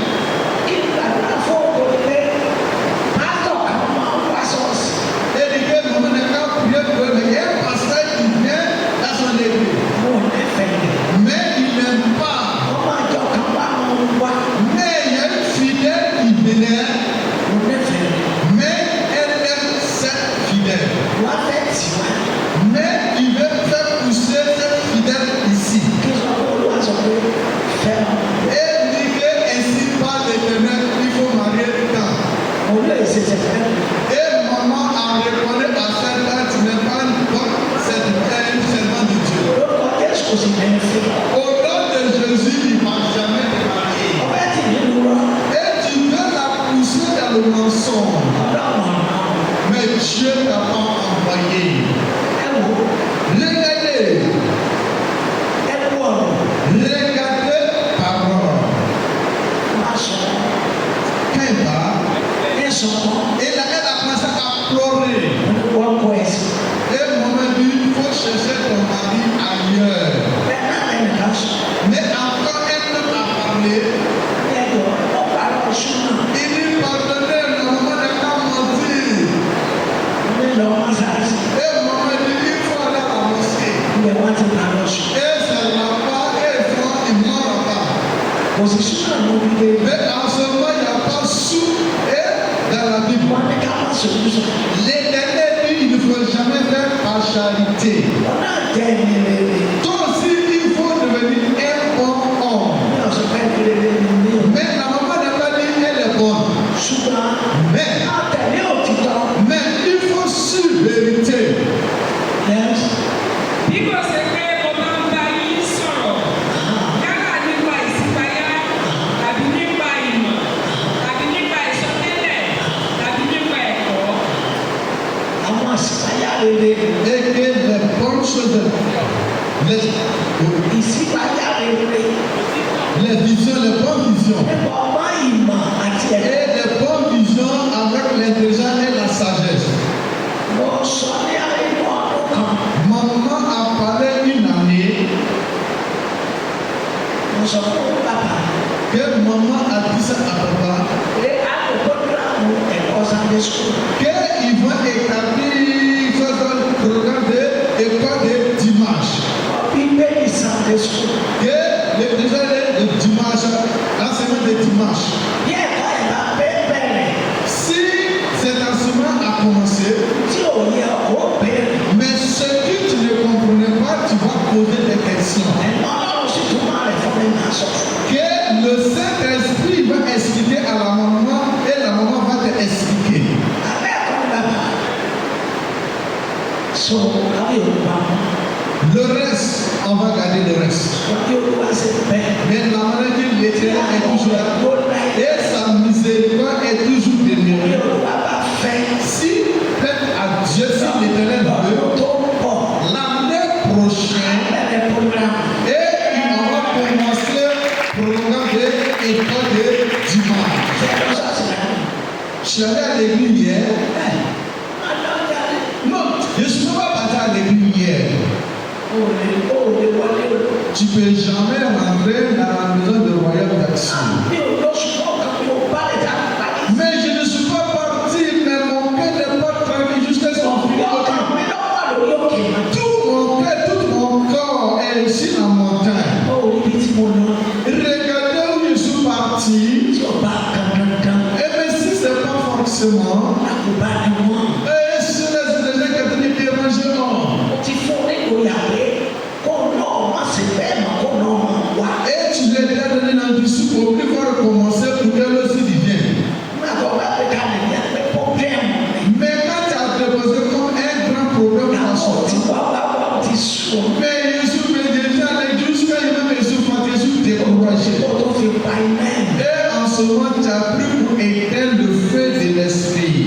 Et dit que maman n'a qu'à prier pour eux, mais il y a un pasteur qui vient dans son église. Mais il n'aime pas. Mais il y a une fidèle qui vénère. Mais elle aime cette fidèle. Mais il veut faire pousser cette fidèle ici. Et dit que ainsi par l'Éternel, il faut marier tant. Et maman a répondu à cette date, tu n'es pas une bonne, c'est un servant de Dieu. Au nom de Jésus, il ne m'a jamais marié. Et tu veux la pousser dans le mensonge. Mais Dieu t'a pas envoyé. Regardez. Regardez parole. Quand il va, et là, elle a commencé à pleurer. Et maman dit, il faut chercher ton mari ailleurs. Mais Mais en ce moment, il n'y a pas sous et dans la Bible. L'Éternel dit il ne faut jamais faire par charité. Toi aussi, il faut devenir un bon homme. Mais la maman n'a pas dit elle est bonne. Mais il faut suivre vérité. Et que les bonnes choses, les visions, les bonnes visions, et les bonnes visions avec l'intelligence et la sagesse. Maman a parlé une année que maman a dit ça à papa qu'ils vont établir un programme d'école de dimanche. Que déjà le dimanche, l'enseignement de dimanche. Si cet enseignement a commencé, mais ce que tu ne comprenais pas, tu vas poser des questions. Que le Saint-Esprit va expliquer à la maman et la maman va te expliquer. Le reste, on va garder le reste. Mais la maladie de l'Éternel est toujours là. Et sa miséricorde est toujours demeurée. Si, peut-être à Dieu, si l'Éternel veut, l'année prochaine, et on va commencer le programme de l'école de dimanche. Je suis allé à l'église hier. Non, je ne suis pas parti à l'église hier. Tu ne peux jamais rentrer dans la maison de royaume d'action. Mais je ne suis pas parti, mais mon cœur n'est pas tranquille jusqu'à ce qu'on finisse. Tout mon cœur, tout mon corps est ici dans la montagne. Regardez où je suis parti. Et même si ce n'est pas forcément, et si les gens qui ont été dérangés, et tu les as donné dans du soupe pour qu'il va recommencer pour qu'elle aussi vienne. Mais quand tu as déposé comme un grand problème à sortir, mais Jésus me dit à l'église jusqu'à lui-même Jésus va Jésus décourager. Et en ce moment, tu as pris pour éteindre le feu de l'esprit.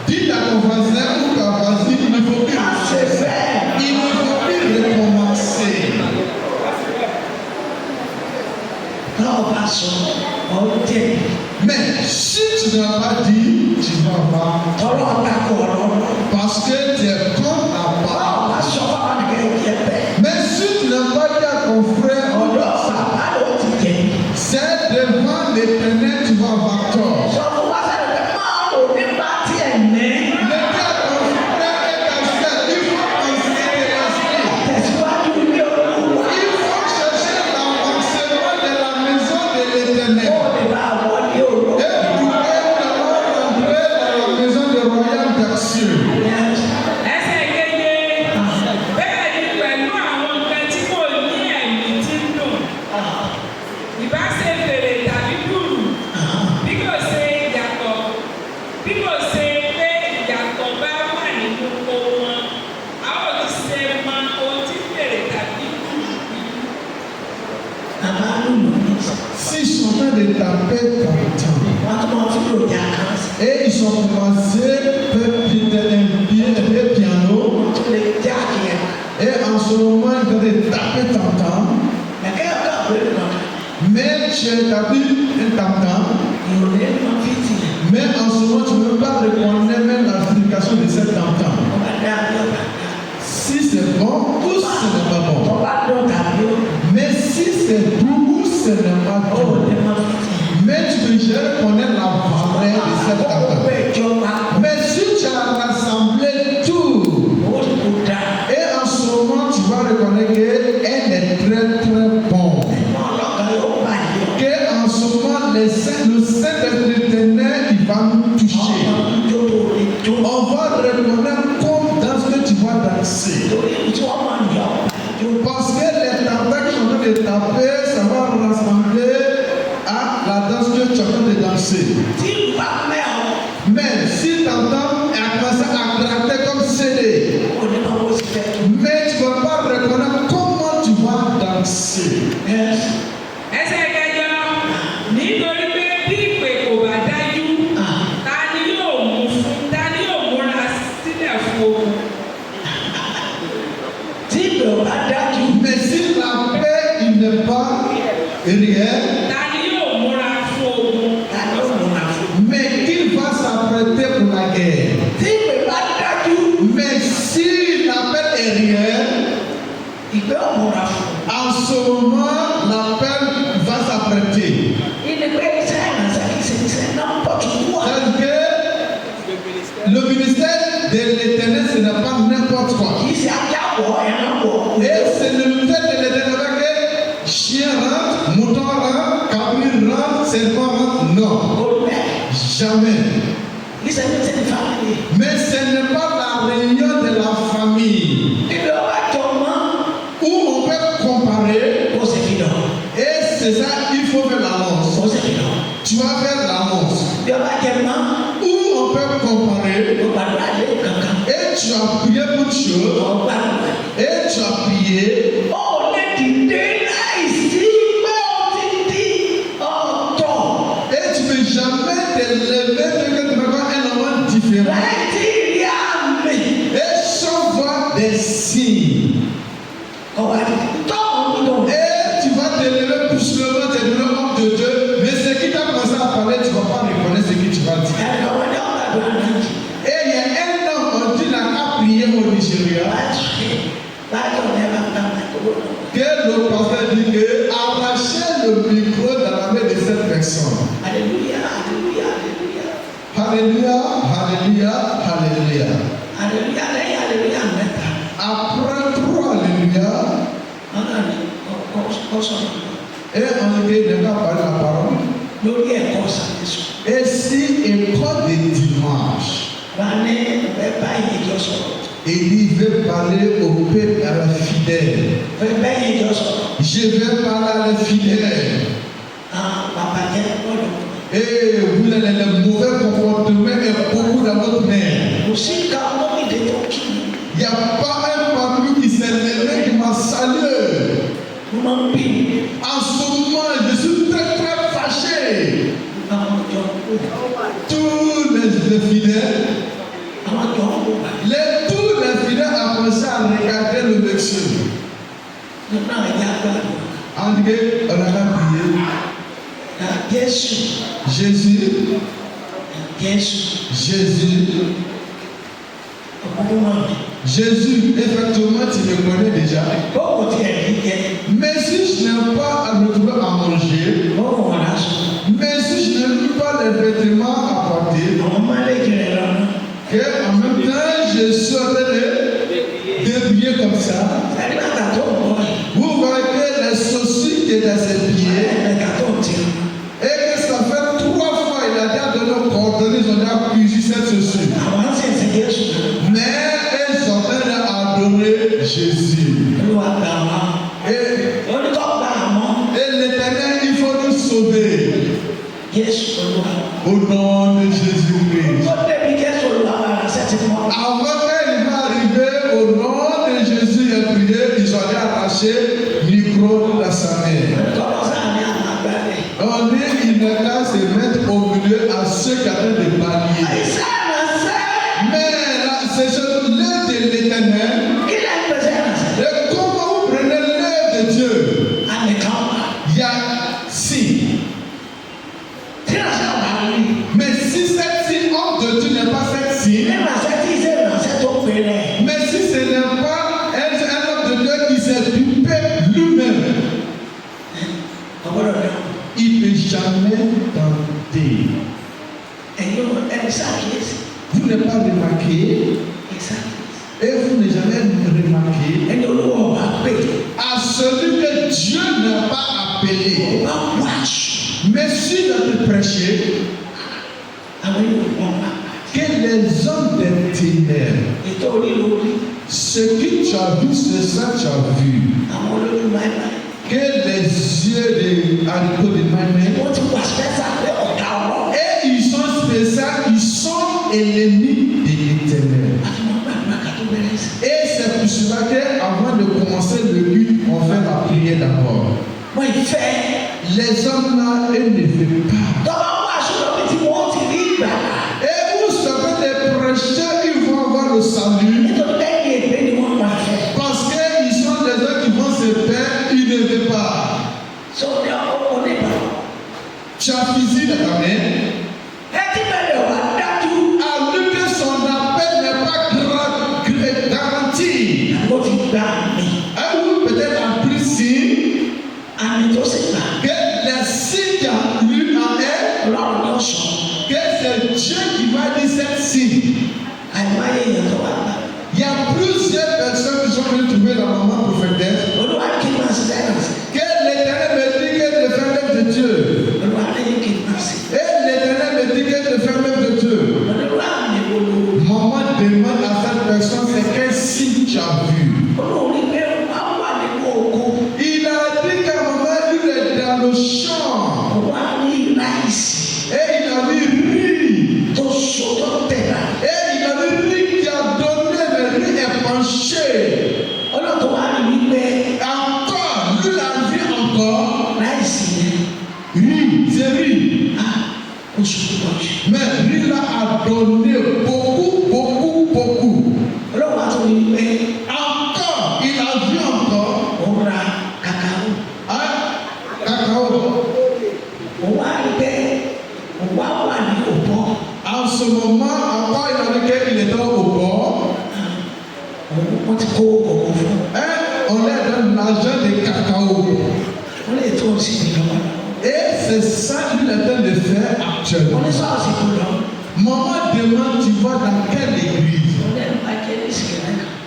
Dis à ton voisin ou ta voisine, il ne faut plus recommencer. Mais si tu n'as pas dit, tu vas voir. Parce que tu es contre la parole. Mais si tu n'as pas dit à ton frère, c'est devant l'Éternel, tu vas avoir tort. S'ils sont en train de taper dans le temps, et ils sont commencés un piano, et en ce moment ils doivent taper tam-tam, mais tu as établi un tam-tam, mais en ce moment tu ne peux pas reconnaître même la signification de cette tam-tam. Si c'est bon ou ce n'est pas bon. Mais si c'est doux ou ce n'est pas doux. Mais tu peux jamais connaître la valeur de cette tam-tam. Mais si tu as rassemblé tout, et en ce moment tu vas reconnaître qu'elle est très très bonne. danser. Mais si t'entends et a commencé à gratter comme CD, mais tu ne vas pas reconnaître comment tu vas danser. Mais si la paix il n'est pas réel, mais qu'il va s'apprêter pour la guerre. Mais si la paix est réelle, en ce moment la paix va s'apprêter. Parce que le ministère de l'Éternel, ce n'est pas n'importe quoi. Et c'est le ministère de l'Éternel que chien rentre, mouton rentre, cabri rentre, serpent rentre. Non. Jamais. Mais ce n'est pas la réunion de la famille où on peut comparer. Et c'est ça, il faut faire l'annonce. Tu vas faire l'annonce. Où on peut comparer. Et tu as prié pour une chose. Et tu as prié. Et tu ne peux jamais te lever de que tu vas voir un moment différent. Et chaque fois des signes. Et tu vas te lever pour seulement te donner l'homme de Dieu. Mais ce qui t'a commencé à parler, tu ne vas pas reconnaître ce que tu vas dire. Et il y a un homme, on dit n'a qu'à prier au Nigeria. Que le pasteur dit que arracher le micro dans la main de cette personne. Alléluia, alléluia, alléluia. Après 3 alléluia. Et on dit de pas parler la parole. Et si école de dimanche. Il veut parler au peuple, à la fidèle. Je vais parler à la fidèle. Et vous avez le mauvais comportement et beaucoup dans votre mère. Il n'y a pas un parmi qui s'est levé qui m'a salué. En ce moment, je suis très très fâché. Tous les fidèles. Tous les fidèles ont commencé à regarder le monsieur. On dit qu'on a prié. Jésus, effectivement, tu me connais déjà. Mais si je n'aime pas à me trouver à manger, mais si je n'aime pas les vêtements à porter, que en même temps je suis en train de débrouiller comme ça. Vous voyez que les saucisses qui est dans ses pieds, et que ça fait 3 fois il a déjà donné aux coordonnées, ils ont déjà cuisi cette saucisse. Mais ils sont en train d'adorer Jésus. Et l'Éternel, il faut nous sauver. Au nom de Jésus-Christ. Avant qu'il va arriver, au nom de Jésus, il a prié, ils ont arraché le micro de sa main. On dit qu'il n'est qu'à se mettre au milieu à ceux qui attendent de balayer. Mais là, c'est l'œuvre de l'Éternel. Et comment vous prenez l'œuvre de Dieu? Il y a si. Mais si cette signe, homme de Dieu n'est pas cette signe, mais si ce n'est pas un homme de Dieu qui s'est occupé lui-même, il ne peut jamais tenter. Vous n'avez pas remarqué, et vous n'avez jamais remarqué, à celui que Dieu n'a pas appelé. Mais si notre prêcher, que les hommes des ténèbres, ce que tu as vu, c'est ça que tu as vu. Que les yeux des haricots de Maïmé les hommes là, ils ne veulent pas. Et vous savez, les prêcheurs, ils vont avoir le salut. Parce qu'ils sont des gens qui vont se perdre, ils ne veulent pas. Tu as fusillé la main. Alors que son appel n'est pas garanti. Avez-vous peut-être appris si que les signes qui a lu en elle, que c'est Dieu qui va dire cette signe. Il y a plusieurs personnes qui sont venues trouver la maman prophétesse. Que l'Éternel me dit qu'elle ne fait même de Dieu. Et l'Éternel me dit qu'elle ne fait même de Dieu. Maman demande à cette personne, c'est quel signe tu as vu. Il a dit qu'à maman, il est dans le champ. Et il avait ri. Et il avait ri qui a donné, mais lui est penché. Encore, lui l'a vu encore. Oui, c'est ri. Mais lui là a donné beaucoup. Encore, il a vu encore. Cacao. En ce moment, encore il a dit qu'il était au bord. On lui donne l'argent de cacao. Et c'est ça qu'il est en train de faire actuellement. Maman demande, tu vas dans quelle église?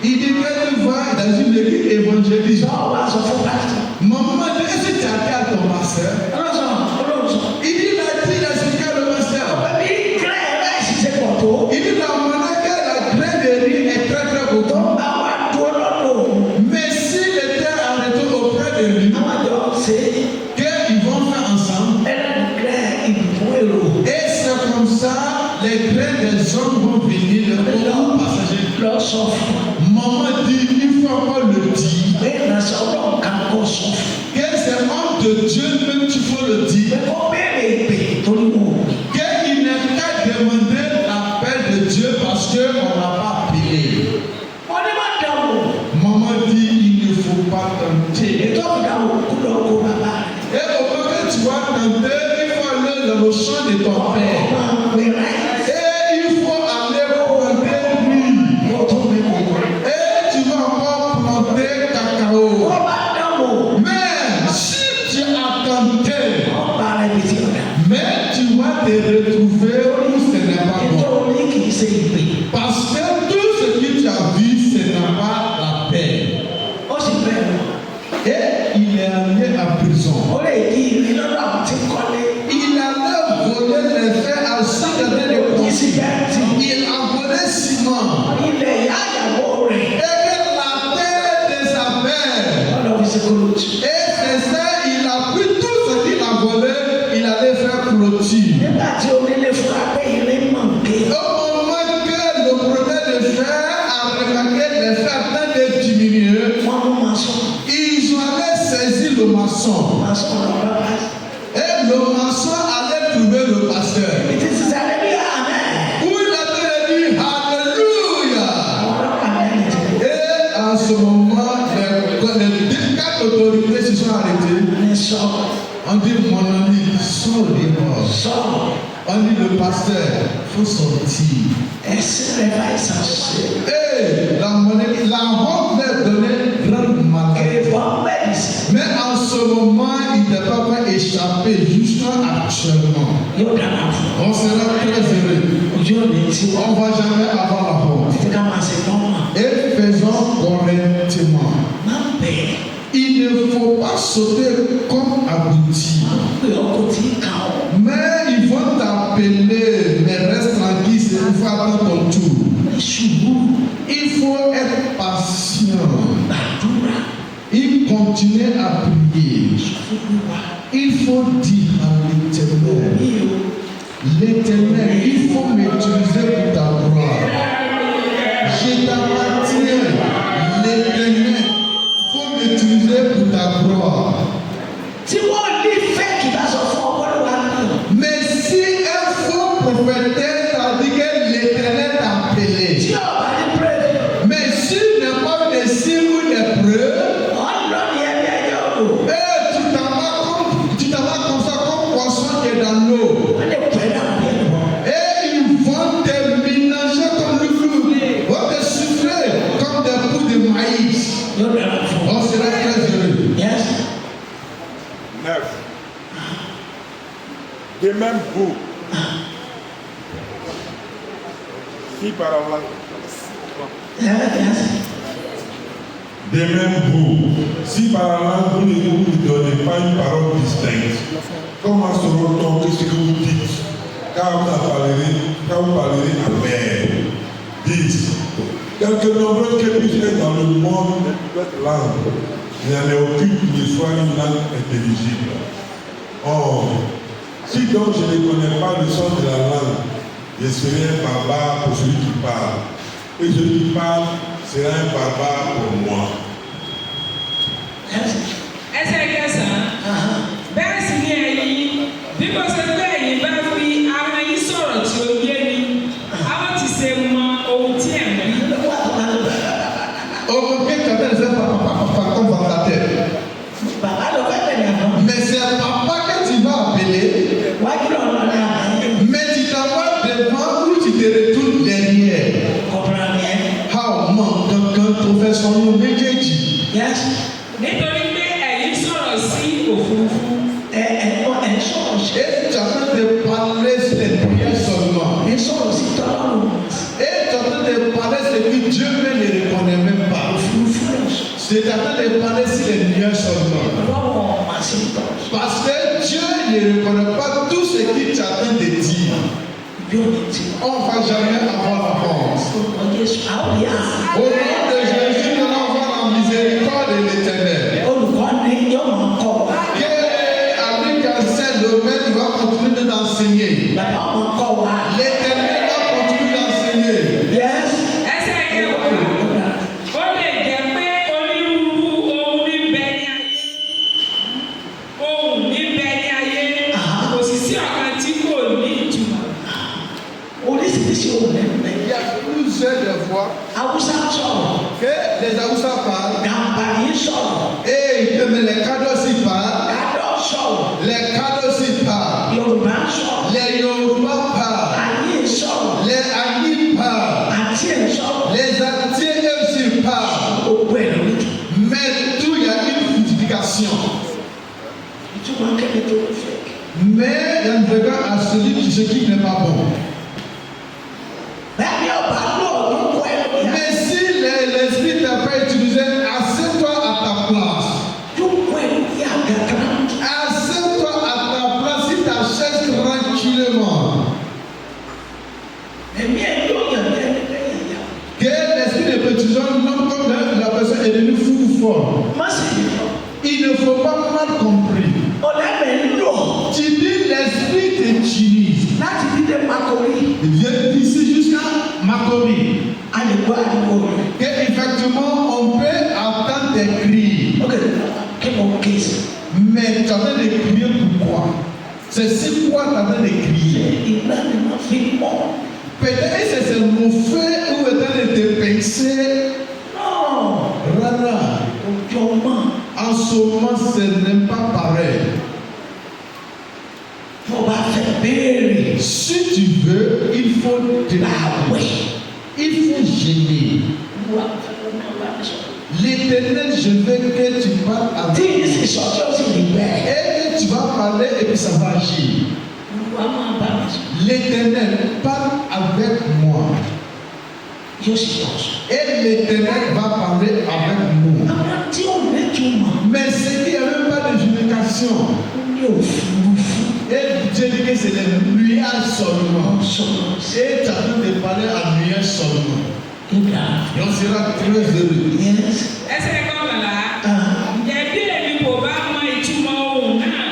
Il dit qu'elle va dans une église évangéliste. Maman dit, est-ce que tu as dit à ton pasteur? Il dit, il a expliqué le pasteur. Il dit, la manière que la graine de riz est très très beaucoup. Mais s'il était arrêté auprès de lui, qu'ils vont faire ensemble. Et c'est comme ça, les grains des hommes vont venir, les passagers. Maman dit, il faut encore le dire. Que c'est homme de Dieu, même tu faut le dire. Qu'il n'est qu'à demander l'appel de Dieu parce qu'on n'a pas appelé. Maman dit, il ne faut pas tenter. Et au moment que tu vas tenter, il faut aller dans le champ de ton père. Et il faut aller planter lui. Et tu vas encore planter cacao. Mais si tu as tenté, mais tu vas te retrouver où ce n'est pas bon. Parce que tout ce que tu as vu, ce n'est pas la paix. Et il est allé à prison. Il allait voler les faits à Saint-Denis de Poncy. Il a volé ciment. Et que la terre de sa mère. Et c'est ça, il a pris tout ce qu'il a volé, il allait faire clôture. Au moment que le projet de fer a remarqué les fers en train de diminuer, ils ont allé saisir le maçon. Et le maçon allait trouver le pasteur. Où il a dit Alléluia. Et en ce moment, les quatre autorités se sont arrêtées. On dit mon ami, sors dehors. On dit le pasteur, il faut sortir. Et la robe leur donnait grande maladie. Mais en ce moment, il ne peut pas échapper jusqu'à actuellement. On sera très heureux. On ne va jamais avoir la honte. Et faisons correctement. Il ne faut pas sauter comme abouti. Mais ils vont t'appeler, mais reste tranquille, il faut attendre ton tour. Il faut être patient. Il continue à prier. Il faut dire à l'Éternel, l'Éternel, il faut m'utiliser pour ta gloire. Je t'appartiens, l'Éternel, il faut m'utiliser pour ta gloire. De même vous, si par Allah, de même vous, si par Allah vous ne vous donnez pas une parole distincte, comment saura-t-on que ce que vous dites, quand vous parlerez à l'air? Dites, quelque nombreux que puisse être dans le monde de toute langue, il n'y en a aucune qui ne soit une langue intelligible. Or, si donc je ne connais pas le sens de la langue, je serai un barbare pour celui qui parle. Et celui qui parle sera un barbare pour moi. Ẹsẹ̀ kẹsàn-án. Bẹ́ẹ̀ sì ni ẹ̀yin, bí kò ṣe pé ẹ̀yin bá fi ara yín sọ̀rọ̀ tí ó yé ni, àwọn ti ṣe mọ ohun tí ẹ̀ ń wí. On peut quand même faire papa comme vendateur. Mais c'est papa que tu vas appeler. Mais tu t'envoies devant ou tu te retournes derrière. How man quand on fait son nom méjèèjì. Nítorí pé ẹ̀yin sọ̀rọ̀ sí òfurufú. Et tu as train de parler les prières seulement. Et tu as train de parler ce que Dieu même ne reconnaît même pas. C'est en train de parler sur les nuages seulement. Parce que Dieu ne reconnaît pas tout ce que tu es en train de dire. On ne va jamais avoir la réponse. Au nom de Jésus, nous allons avoir la miséricorde de l'Éternel. Avec un seul domaine, il va continuer d'enseigner. L'Éternel va continuer d'enseigner. Ẹsẹ̀ kẹwàá. Ó lè jẹ́ pé onírúurú ohun ní bẹ ní ayé. Ohun ní bẹ ní ayé. Kò sì sí ọ̀kan tí kò ní ìtumọ̀. Il y a plusieurs de fois que les Haoussa parlent. Et les cadeaux aussi parlent. Les cadeaux aussi parlent. Les Yoruba parlent. Les Agni parlent. Les Antiens aussi parlent. Mais tout, il y a une fructification. Mais il y a un regard à celui qui n'est pas bon. Mais si l'esprit t'a pas utilisé, assieds-toi à ta place. Assieds-toi à ta place si ta chaise tranquillement. Que l'esprit ne peut utiliser un homme comme la personne est devenue fou ou fort. Il ne faut pas mal compris. Tu dis l'esprit t'utilise. Il vient d'ici jusqu'à Makobi. Que effectivement on peut entendre des cris. Mais tu as besoin de crier pourquoi? C'est si quoi tu as besoin de crier. Peut-être que c'est le fait où tu as besoin de te penser. Rara. En ce moment, ce n'est pas pareil. Si tu veux, il faut te laver. Il faut gêner. L'Éternel, je veux que tu parles avec moi. Et que tu vas parler et puis ça va agir. L'Éternel parle avec moi. Et l'Éternel va parler avec nous. Mais c'est qu'il n'y a même pas de justification. Et Dieu dit que c'est les nuages seulement. Et tu as train de parler à nuages seulement. Et on sera très heureux. Ẹsẹ̀ kọkànlá. Ǹjẹ́ bí èmi kò bá mọ ìtumọ̀ ohun náà,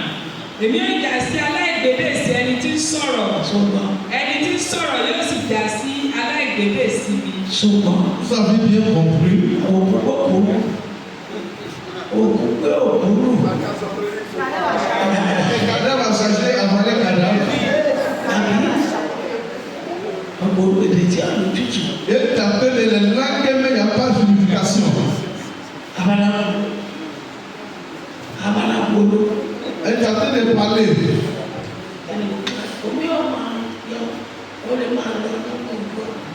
èmi ò jà sí aláìgbédè sí ẹni tí ń sọ̀rọ̀. Ẹni tí ń sọ̀rọ̀ yóò sì jà sí aláìgbédè sí mi. Vous avez bien compris. Les cadavres vont changer avant les cadavres. Et tu appelles les langues, mais il n'y a pas de signification. Et tu appelles de parler.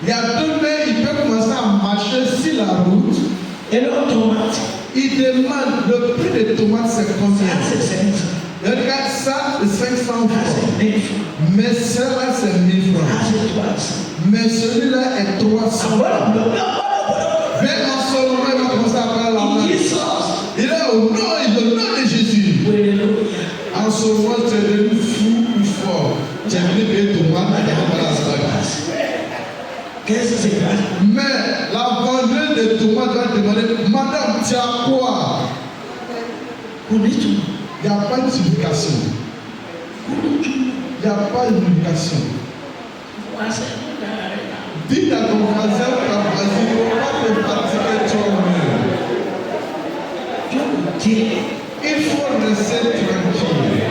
Il y a deux mains, il peut commencer à marcher sur la route. Il demande le prix de tomate, c'est combien? Regarde, ça, c'est 500 francs. Mais celle-là, c'est 1000 francs. Mais celui-là est 300 francs. Même en ce moment, il va commencer à parler la main. Il est au nom de Jésus. En ce moment, tu es devenu fou ou fort. Tu es venu payer ton mal à la Qu'est-ce que c'est? Mais la vendeuse de tomates va demander, madame, tu as quoi? Il n'y a pas de signification. Il n'y a pas de signification. Dis à ton voisin, ta voisine, il ne faut pas te fatiguer toi-même. Il faut rester tranquille.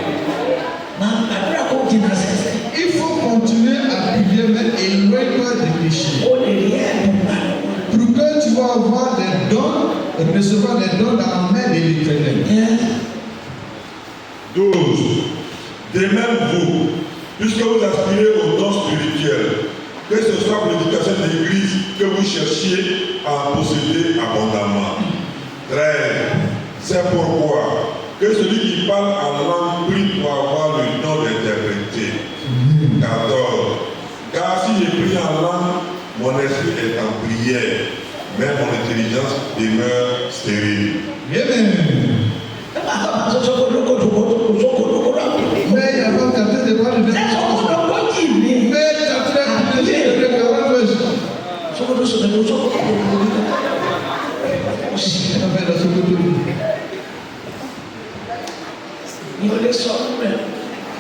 Il faut continuer à prier, mais éloigne-toi des péchés. Pour que tu vas avoir des dons, recevoir des dons dans la main de l'Éternel. 12. De même vous, puisque vous aspirez aux dons spirituels, que ce soit pour l'éducation de l'Église que vous cherchiez à posséder abondamment. 13. C'est pourquoi que celui qui parle en langue prie pour avoir le don d'interpréter. 14. Car si je prie en langue, mon esprit est en prière, mais mon intelligence demeure stérile. Amen. Mais il y a pas de de parler de mais tu as fait de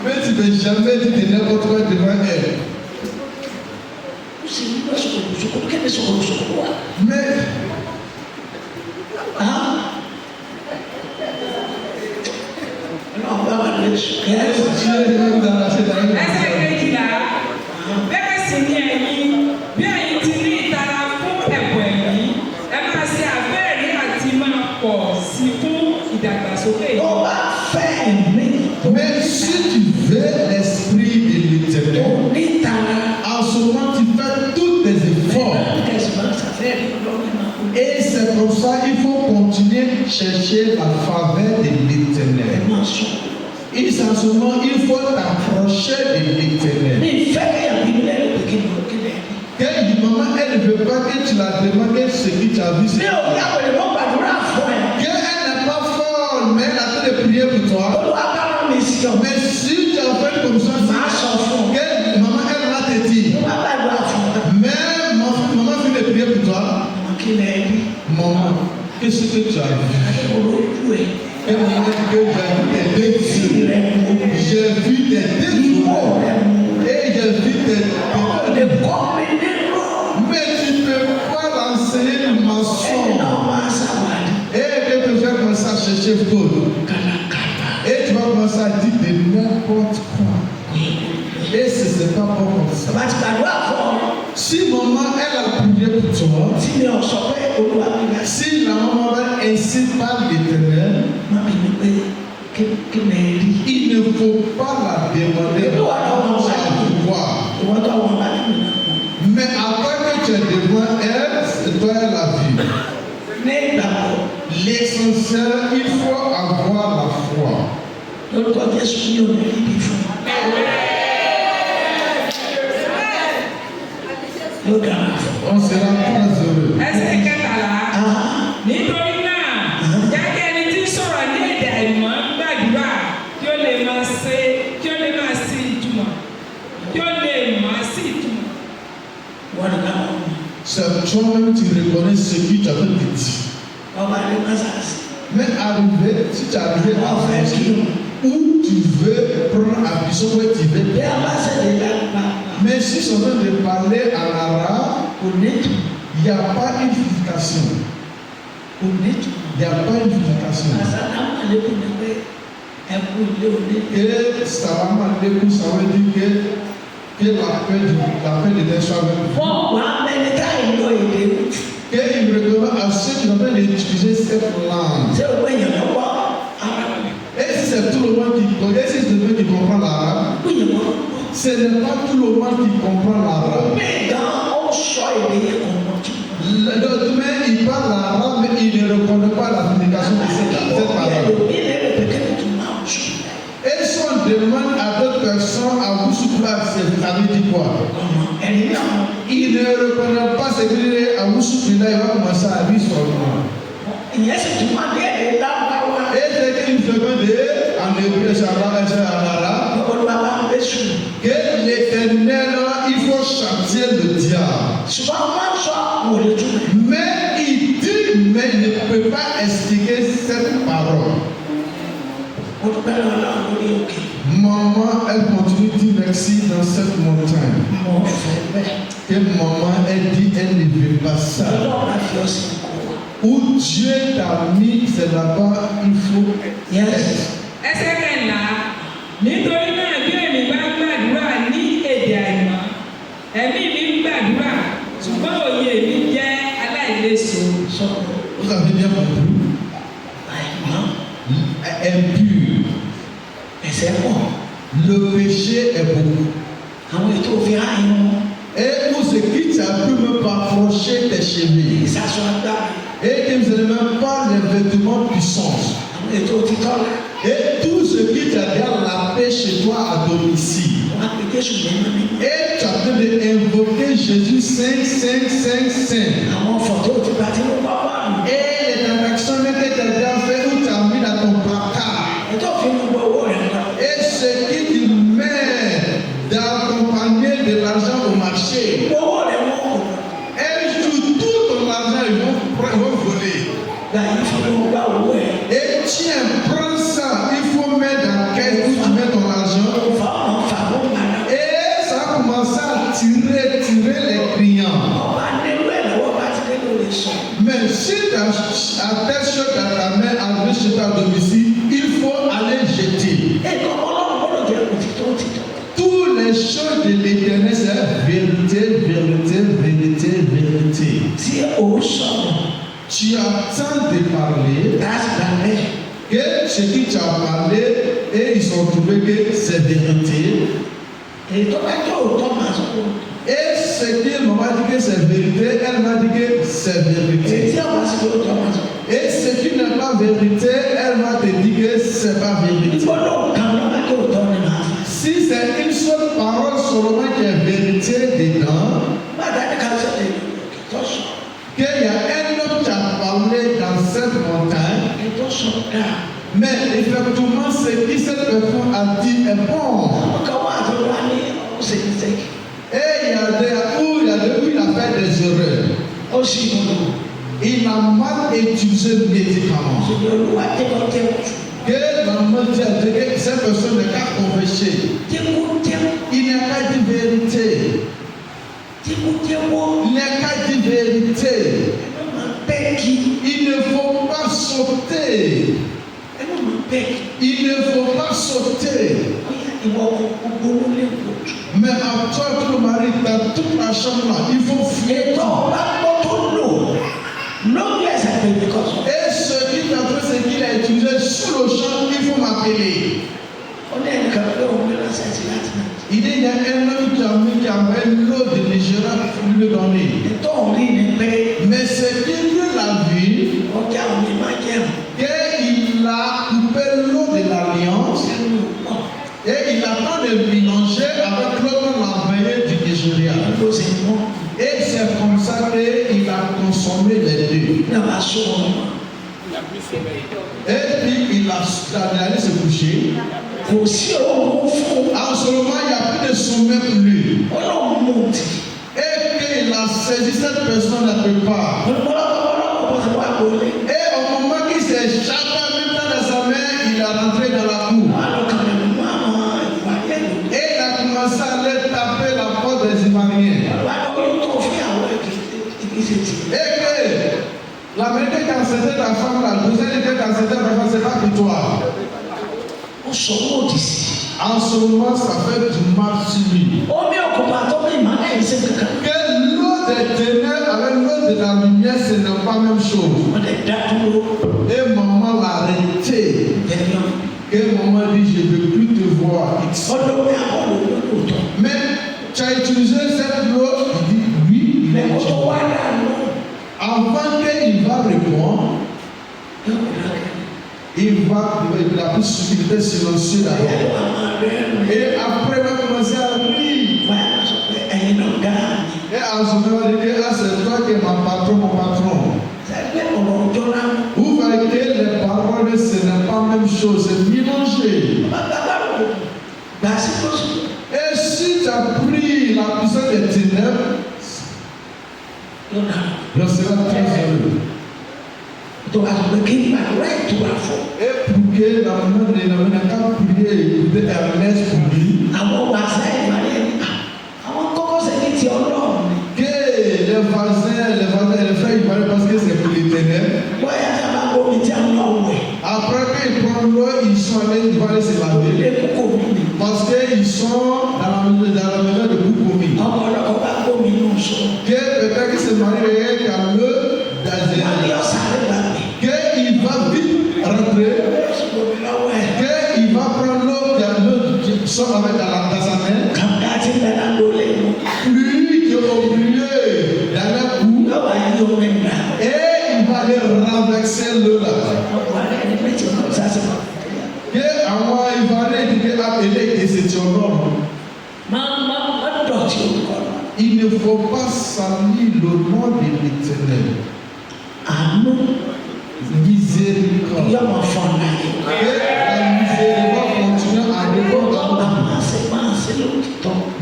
mais tu ne peux jamais dire n'importe quoi devant elle. Mais mais si tu veux l'esprit de l'Éternel, en ce moment tu fais tous tes efforts. Et c'est pour ça qu'il faut continuer à chercher la faveur de l'Éternel. Et en ce moment, il faut t'approcher de l'Éternel. Quelle maman, elle ne veut pas que tu la demandes ce que tu as vu. Qu'elle n'est pas forte, mais elle a fait de prier pour toi. Mais si tu as fait comme ça, quelle maman, elle va te dire. Mais maman fait de prier pour toi. Maman, qu'est-ce que tu as vu? Elle m'a dit que j'ai vu des défis. J'ai vu des défis. Et j'ai vu des défis. Mais tu ne peux pas l'enseigner le mensonge. Et tu peux faire comme ça chercher faute. Et tu vas commencer à dire de n'importe quoi. Et ce n'est pas bon comme ça. Si maman elle a prié pour toi, si la maman va ainsi par l'Éternel, il ne faut pas la demander à pouvoir. Mais après que tu es devant elle, c'est toi la vie. L'essentiel, il faut avoir la foi. On sera très heureux. C'est toi-même tu reconnais ce qui t'a fait petit. Mais arrivé, si tu arrives à faire où tu veux prendre ambition, où tu veux. Mais si on veut de parler en arabe, il n'y a pas une signification. Il n'y a pas une signification. Et salam alaikum, ça veut dire que la paix de Dieu soit avec vous. Et il me recommande à ceux qui ont besoin d'utiliser cette langue. Et si c'est tout le monde qui connaît, si c'est le monde qui comprend l'arabe, ce n'est pas tout le monde qui comprend l'arabe. Mais il parle l'arabe, mais il ne reconnaît pas la signification de cette parole. ne reconnaît pas ce qu'il est à Moussou, là, il va commencer à vivre sur le monde. Et c'est une seconde en hébreu, ça va être en arabe. Que l'Éternel, il faut chasser le diable. Mais il dit, mais il ne peut pas expliquer cette parole. Maman, elle continue de dire merci dans cette montagne. Que maman, elle dit, elle ne veut pas ça. Où Dieu t'a mis, c'est là-bas, il faut être. Ẹsẹ̀ kẹ̀ńlá nítorí náà bí èmi bá gbàdúrà ní èdè àìmọ̀ ẹ̀mí mi ń gbàdúrà ṣùgbọ́n òye mi jẹ́ aláìléso. Vous avez bien compris? Impur. Le péché est beaucoup. Et pour ce qui t'a pu me rapprocher tes cheveux. Et que vous n'avez même pas les vêtements puissants. Et tout ce qui t'a bien la paix chez toi à domicile. Et tu as train d'invoquer Jésus 5, 5, 5, 5. Et les transactions que tu as déjà fait où tu as mis dans ton placard. Et ce qui te met d'accompagner de l'argent au marché. Et sur tout ton argent, ils vont voler. Et tiens, prends ça, il faut mettre dans quel où tu mets ton argent. Et ça va commencer à tirer les clients. Mais si tu as telle chose dans ta main, arrivé chez toi à domicile, il faut aller jeter. Toutes les choses de l'Éternel, c'est vérité, vérité, vérité, vérité. Tu attends de parler, que ce que tu as parlé, et ils ont trouvé que c'est vérité. Et ce que maman dit que c'est vérité, elle m'a dit que c'est vérité. Et ce qui n'est pas vérité, elle m'a dit que c'est pas vérité. Si c'est une seule parole seulement qui est vérité dedans, qu'il y a un homme qui a parlé dans cette montagne, mais effectivement ce que cette personne a dit est bon. Et il y a des où il a fait des erreurs. Il a mal utilisé le médicament. Que maman dit à Dieu que cette personne n'est qu'à confesser. Il n'est qu'à dire vérité. Il n'est qu'à dire vérité. Il ne faut pas sauter. Il ne faut pas sauter. Mais à toi, ton mari, dans toute la chambre là, il faut fuir. Et ce qui t'a fait, c'est qu'il a utilisé sur le champ, il faut m'appeler. Il y a un homme qui a l'eau de Nigeria pour lui donner. Mais c'est qu'il lui l'a vu, qu'il a coupé l'eau de l'alliance et il attend de mélanger avec l'eau de la veille du Nigeria. Et c'est comme ça qu'il a consommé les deux. Et puis il a allé se coucher. En ce moment, il n'y a plus de sommeil pour lui. Et qu'il a saisi cette personne ne peut pas. Et au moment qu'il s'est échappé même dans sa main, il est rentré dans la cour. Et il a commencé à aller taper la porte des Ivoiriens. Et que la vérité quand c'était ta femme là, vous avez dit quand c'était ta femme, c'est pas que toi. En ce moment, ça fait du mal sur lui. Que l'eau des ténèbres avec l'eau de la lumière, ce n'est pas la même chose. Et maman l'a arrêté. Que maman dit, je ne veux plus te voir. Mais tu as utilisé cette eau, il dit, oui, il est utilisé. Avant qu'il va répondre, il a plus subtilité silencieux d'abord. Et après, il va commencer à rire. Et à Azumé va dire que c'est toi qui es mon patron. Vous voyez que les paroles, ce n'est pas la même chose, c'est mélangé. Et si tu as pris la puissance des ténèbres, je serai très heureux. Et pour que la main de la n'a qu'à prier de Ernest pour lui, que les voisins, les frères, ils parlent parce que c'est pour les ténèbres. Après qu'ils prennent l'eau, ils sont allés, ils vont aller se laver. Parce qu'ils sont dans la maison de Boukoumi. Que peut-être que ce mari est calmeux qu'il va vite rentrer, qu'il va prendre l'eau qui sort avec dans sa main, lui qui est obligé d'aller à bout, et il va aller renverser l'eau là. Que il va aller appeler que c'est un homme. Il ne faut pas salir le nom de l'Éternel. Miséricorde. Que la miséricorde continue à répondre dans notre vie.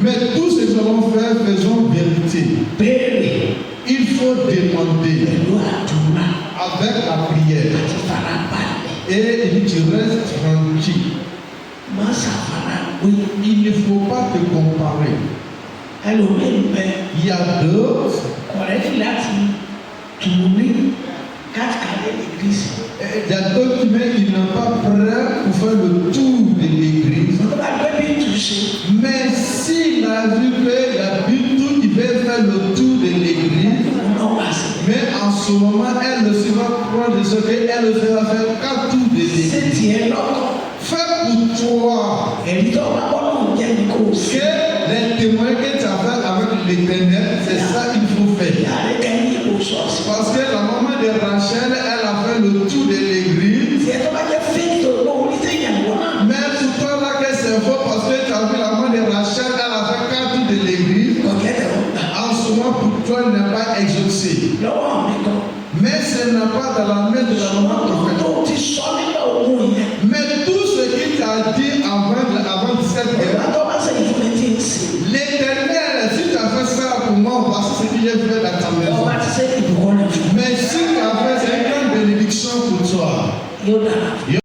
Mais tout ce que nous allons faire, faisons vérité. Il faut demander avec la prière. Et il dit, tu restes tranquille. Il ne faut pas te comparer. Il y a d'autres. Il y a d'autres, mais ils n'ont pas prêt pour faire le tour de l'église. Mais s'il a vu qu'il a vu tout, il veut faire le tour de l'église. Mais en ce moment, elle ne se va prendre de ce qu'elle va faire qu'un tour de l'église. Fais pour toi. Que les témoins que tu as fait avec l'Éternel, c'est ça qu'il faut faire. Parce que la maman de Rachel, elle a fait le tour de l'église. Mais pour toi là que c'est faux parce que tu as vu la maman de Rachel, elle a fait 4 tours de l'église. En ce moment, pour toi, elle n'est pas exaucée. Mais ce n'est pas dans la main de la maman prophète. Mais tout ce qu'il t'a dit